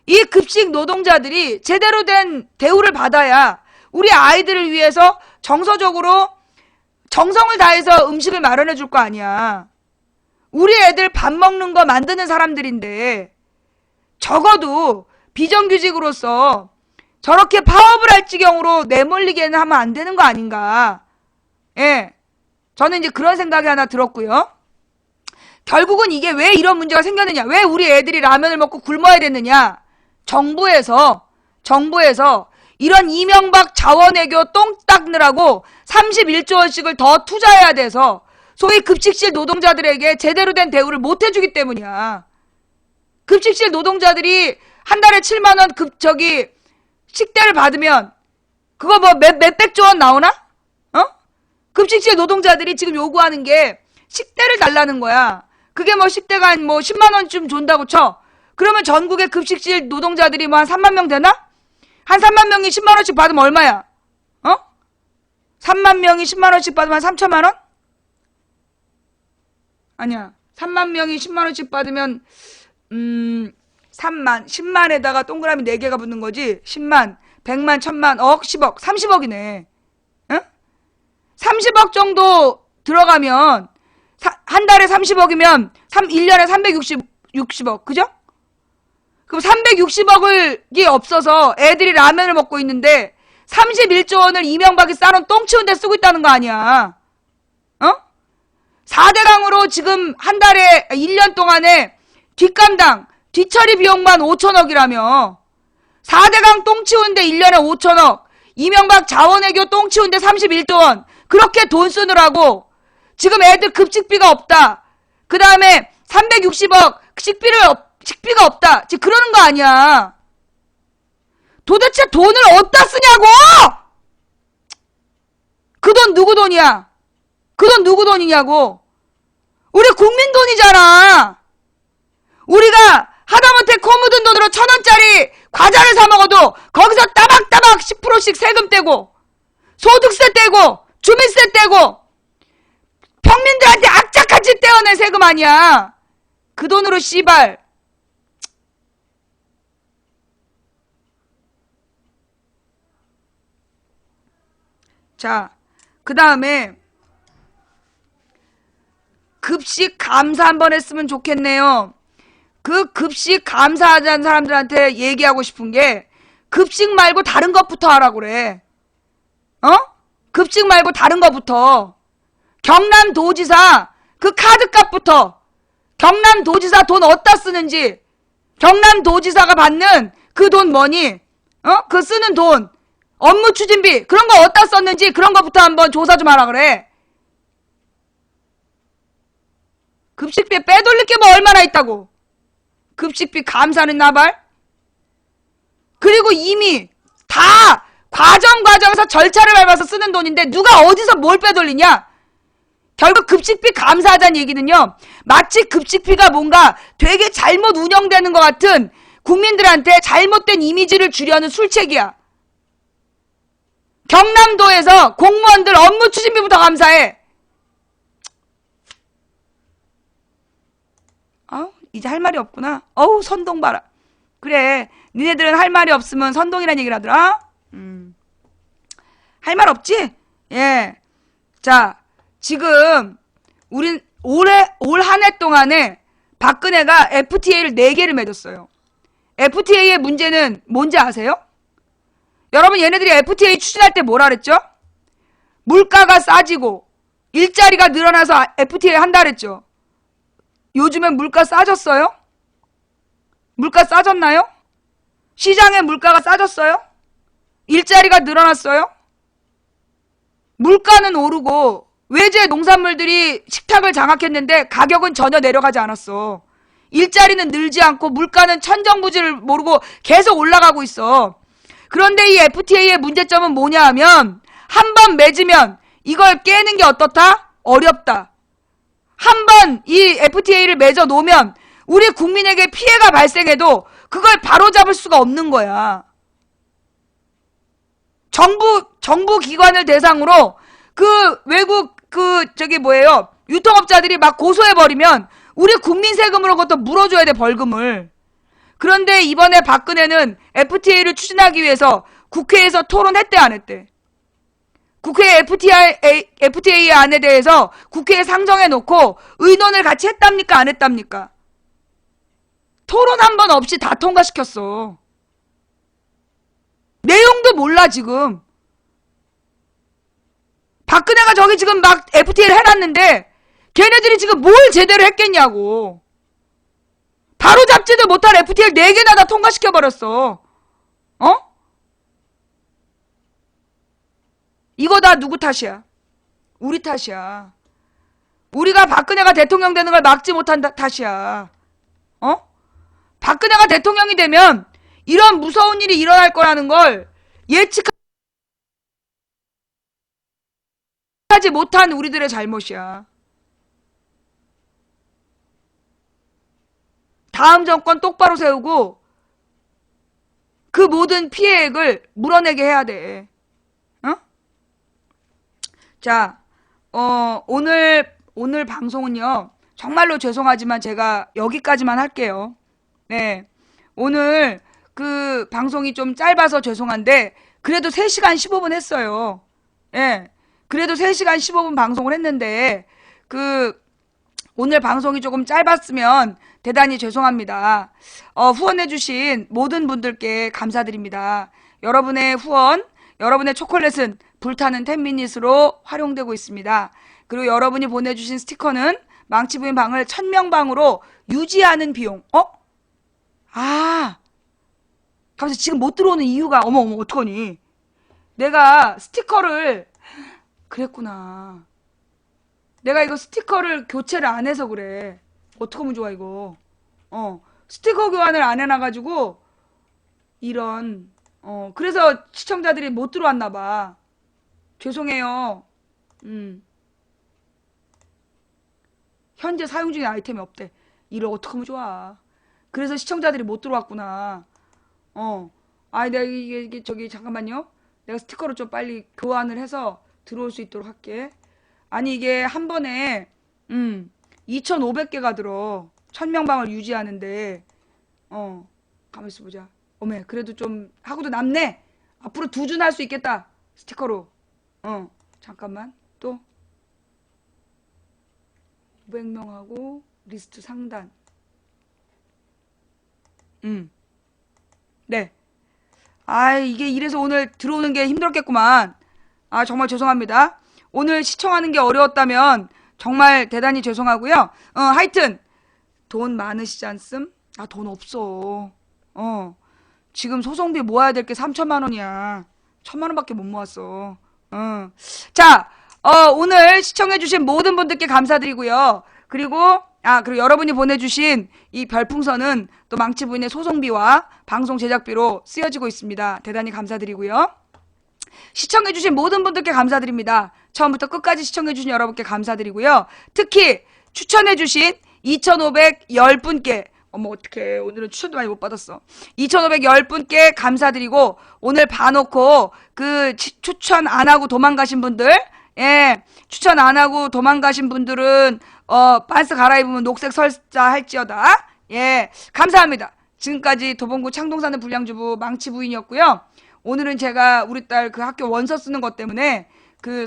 이 급식 노동자들이 제대로 된 대우를 받아야 우리 아이들을 위해서 정서적으로 정성을 다해서 음식을 마련해 줄 거 아니야. 우리 애들 밥 먹는 거 만드는 사람들인데 적어도 비정규직으로서 저렇게 파업을 할 지경으로 내몰리게는 하면 안 되는 거 아닌가. 예. 저는 이제 그런 생각이 하나 들었고요. 결국은 이게 왜 이런 문제가 생겼느냐. 왜 우리 애들이 라면을 먹고 굶어야 됐느냐. 정부에서 이런 이명박 자원외교 똥 닦느라고 31조 원씩을 더 투자해야 돼서 소위 급식실 노동자들에게 제대로 된 대우를 못 해주기 때문이야. 급식실 노동자들이 한 달에 7만 원 식대를 받으면 그거 뭐 몇백조 원 나오나? 급식실 노동자들이 지금 요구하는 게 식대를 달라는 거야. 그게 뭐 식대가 한 뭐 10만 원쯤 준다고 쳐. 그러면 전국의 급식실 노동자들이 뭐 한 3만 명 되나? 한 3만 명이 10만 원씩 받으면 얼마야? 3만 명이 10만 원씩 받으면 한 3천만 원? 아니야. 3만 명이 10만 원씩 받으면 3만, 10만에다가 동그라미 4개가 붙는 거지. 10만, 100만, 1000만, 억, 10억, 30억이네. 30억 정도 들어가면 한 달에 30억이면 1년에 360억. 그죠? 그럼 360억이 없어서 애들이 라면을 먹고 있는데 31조 원을 이명박이 싸놓은 똥 치운 데 쓰고 있다는 거 아니야. 4대강으로 지금 한 달에 1년 동안에 뒷처리 비용만 5천억이라며. 4대강 똥 치운데 1년에 5천억. 이명박 자원외교 똥 치운데 31조 원. 그렇게 돈 쓰느라고 지금 애들 급식비가 없다. 그 다음에 360억 식비가 없다. 지금 그러는 거 아니야. 도대체 돈을 어디다 쓰냐고! 그 돈 누구 돈이야? 그 돈 누구 돈이냐고. 우리 국민 돈이잖아. 우리가 하다못해 코 묻은 돈으로 1,000원짜리 과자를 사 먹어도 거기서 따박따박 10%씩 세금 떼고 소득세 떼고 주민세 떼고 평민들한테 악착같이 떼어낸 세금 아니야. 그 돈으로 씨발. 자, 그 다음에 급식 감사 한번 했으면 좋겠네요. 그 급식 감사하자는 사람들한테 얘기하고 싶은 게 급식 말고 다른 것부터 하라고 그래. 급식 말고 다른 것부터. 경남도지사 그 카드값부터. 경남도지사 돈 어디다 쓰는지. 경남도지사가 받는 그 돈 뭐니? 그 쓰는 돈. 업무 추진비 그런 거 어디다 썼는지 그런 것부터 한번 조사 좀 하라 그래. 급식비 빼돌릴 게 뭐 얼마나 있다고. 급식비 감사는 나발. 그리고 이미 다 과정에서 절차를 밟아서 쓰는 돈인데 누가 어디서 뭘 빼돌리냐. 결국 급식비 감사하자는 얘기는요, 마치 급식비가 뭔가 되게 잘못 운영되는 것 같은 국민들한테 잘못된 이미지를 주려는 술책이야. 경남도에서 공무원들 업무 추진비부터 감사해. 이제 할 말이 없구나. 선동 봐라. 그래, 니네들은 할 말이 없으면 선동이란 얘기를 하더라. 할 말 없지? 예. 자, 지금 우린 올 한 해 동안에 박근혜가 FTA를 4개를 맺었어요. FTA의 문제는 뭔지 아세요? 여러분, 얘네들이 FTA 추진할 때 뭐라 그랬죠? 물가가 싸지고 일자리가 늘어나서 FTA 한다 그랬죠. 요즘엔 물가 싸졌어요? 물가 싸졌나요? 시장의 물가가 싸졌어요? 일자리가 늘어났어요? 물가는 오르고 외제 농산물들이 식탁을 장악했는데 가격은 전혀 내려가지 않았어. 일자리는 늘지 않고 물가는 천정부지를 모르고 계속 올라가고 있어. 그런데 이 FTA의 문제점은 뭐냐 하면 한 번 맺으면 이걸 깨는 게 어떻다? 어렵다. 한 번 이 FTA를 맺어 놓으면 우리 국민에게 피해가 발생해도 그걸 바로잡을 수가 없는 거야. 정부 기관을 대상으로 그 외국 유통업자들이 막 고소해버리면 우리 국민 세금으로 그것도 물어줘야 돼, 벌금을. 그런데 이번에 박근혜는 FTA를 추진하기 위해서 국회에서 토론했대, 안 했대? 국회 FTA 안에 대해서 국회에 상정해놓고 의논을 같이 했답니까, 안 했답니까? 토론 한 번 없이 다 통과시켰어. 내용도 몰라, 지금. 박근혜가 저기 지금 막 FTA를 해놨는데, 걔네들이 지금 뭘 제대로 했겠냐고. 바로 잡지도 못한 FTA를 4개나 다 통과시켜버렸어. 어? 이거 다 누구 탓이야? 우리 탓이야. 우리가 박근혜가 대통령 되는 걸 막지 못한 탓이야. 어? 박근혜가 대통령이 되면 이런 무서운 일이 일어날 거라는 걸 예측하지 못한 우리들의 잘못이야. 다음 정권 똑바로 세우고 그 모든 피해액을 물어내게 해야 돼. 어? 자, 오늘 방송은요, 정말로 죄송하지만 제가 여기까지만 할게요. 네. 오늘 그 방송이 좀 짧아서 죄송한데, 그래도 3시간 15분 했어요. 예. 네. 그래도 3시간 15분 방송을 했는데, 오늘 방송이 조금 짧았으면 대단히 죄송합니다. 후원해주신 모든 분들께 감사드립니다. 여러분의 후원, 여러분의 초콜릿은 불타는 10미닛으로 활용되고 있습니다. 그리고 여러분이 보내주신 스티커는 망치부인 방을 1000명 방으로 유지하는 비용. 갑자기 지금 못 들어오는 이유가, 어머, 어떡하니. 내가 스티커를, 그랬구나. 내가 이거 스티커를 교체를 안 해서 그래. 어떡하면 좋아, 이거. 스티커 교환을 안 해놔가지고, 이런, 그래서 시청자들이 못 들어왔나봐. 죄송해요. 현재 사용 중인 아이템이 없대. 이걸 어떡하면 좋아. 그래서 시청자들이 못 들어왔구나. 내가 이게 저기 잠깐만요. 내가 스티커를 좀 빨리 교환을 해서 들어올 수 있도록 할게. 아니 이게 한 번에 2,500개가 들어. 1000명 방을 유지하는데 가만있어 보자. 어메 그래도 좀 하고도 남네. 앞으로 2주 할 수 있겠다. 스티커로. 잠깐만 또 500명하고 리스트 상단. 네. 이게 이래서 오늘 들어오는 게 힘들었겠구만. 정말 죄송합니다. 오늘 시청하는 게 어려웠다면 정말 대단히 죄송하고요. 하여튼 돈 많으시지 않음? 돈 없어. 지금 소송비 모아야 될 게 3천만 원이야. 1,000만 원밖에 못 모았어. 자, 오늘 시청해주신 모든 분들께 감사드리고요. 그리고 여러분이 보내주신 이 별풍선은 또 망치부인의 소송비와 방송 제작비로 쓰여지고 있습니다. 대단히 감사드리고요. 시청해주신 모든 분들께 감사드립니다. 처음부터 끝까지 시청해주신 여러분께 감사드리고요. 특히 추천해주신 2,510분께 어떡해. 오늘은 추천도 많이 못 받았어. 2,510분께 감사드리고, 오늘 봐놓고, 추천 안 하고 도망가신 분들, 추천 안 하고 도망가신 분들은, 반스 갈아입으면 녹색 설자 할지어다. 감사합니다. 지금까지 도봉구 창동 사는 불량주부 망치부인이었고요. 오늘은 제가 우리 딸 학교 원서 쓰는 것 때문에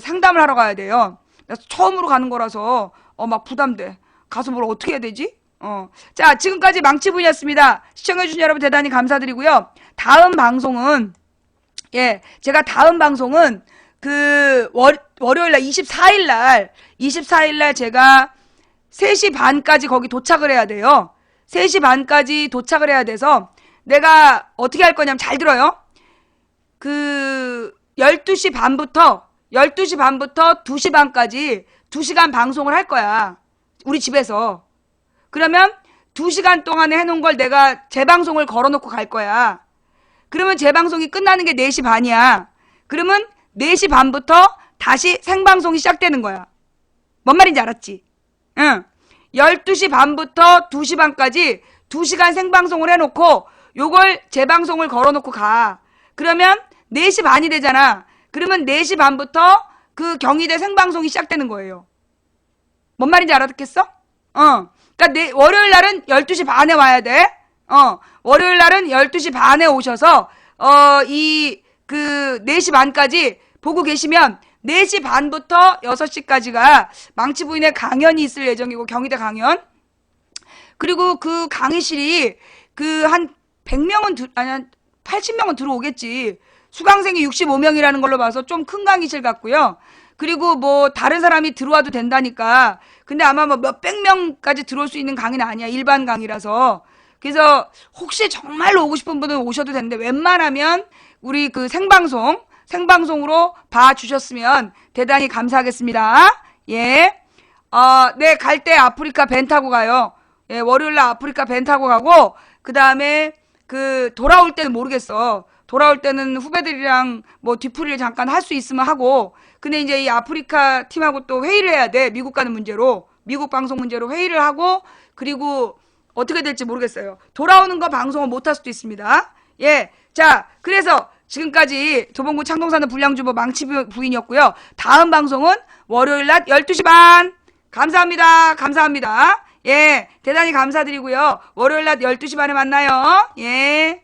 상담을 하러 가야 돼요. 그래서 처음으로 가는 거라서, 막 부담돼. 가서 뭘 어떻게 해야 되지? 자, 지금까지 망치부인이었습니다. 시청해주신 여러분 대단히 감사드리고요. 다음 방송은, 제가 다음 방송은 월요일날 24일날 제가 3시 반까지 거기 도착을 해야 돼요. 3시 반까지 도착을 해야 돼서 내가 어떻게 할 거냐면 잘 들어요. 12시 반부터 2시 반까지 2시간 방송을 할 거야. 우리 집에서. 그러면 2시간 동안에 해놓은 걸 내가 재방송을 걸어놓고 갈 거야. 그러면 재방송이 끝나는 게 4시 반이야. 그러면 4시 반부터 다시 생방송이 시작되는 거야. 뭔 말인지 알았지? 응. 12시 반부터 2시 반까지 2시간 생방송을 해놓고 요걸 재방송을 걸어놓고 가. 그러면 4시 반이 되잖아. 그러면 4시 반부터 경희대 생방송이 시작되는 거예요. 뭔 말인지 알아듣겠어? 그러니까 월요일 날은 12시 반에 와야 돼. 월요일 날은 12시 반에 오셔서 4시 반까지 보고 계시면 4시 반부터 6시까지가 망치부인의 강연이 있을 예정이고, 경희대 강연. 그리고 강의실이 한 100명은 한 80명은 들어오겠지. 수강생이 65명이라는 걸로 봐서 좀 큰 강의실 같고요. 그리고 뭐 다른 사람이 들어와도 된다니까. 근데 아마 뭐 몇백 명까지 들어올 수 있는 강의는 아니야. 일반 강의라서. 그래서 혹시 정말로 오고 싶은 분은 오셔도 되는데 웬만하면 우리 그 생방송으로 봐주셨으면 대단히 감사하겠습니다. 예. 네, 갈 때 아프리카 밴 타고 가요. 예, 월요일날 아프리카 밴 타고 가고, 그 다음에 돌아올 때는 모르겠어. 돌아올 때는 후배들이랑 뭐 뒤풀이를 잠깐 할 수 있으면 하고, 근데 이제 이 아프리카 팀하고 또 회의를 해야 돼. 미국 가는 문제로. 미국 방송 문제로 회의를 하고, 그리고 어떻게 될지 모르겠어요. 돌아오는 거 방송은 못 할 수도 있습니다. 예. 자, 그래서 지금까지 도봉구 창동사는 불량주보 망치 부인이었고요. 다음 방송은 월요일 낮 12시 반. 감사합니다. 감사합니다. 예. 대단히 감사드리고요. 월요일 낮 12시 반에 만나요. 예.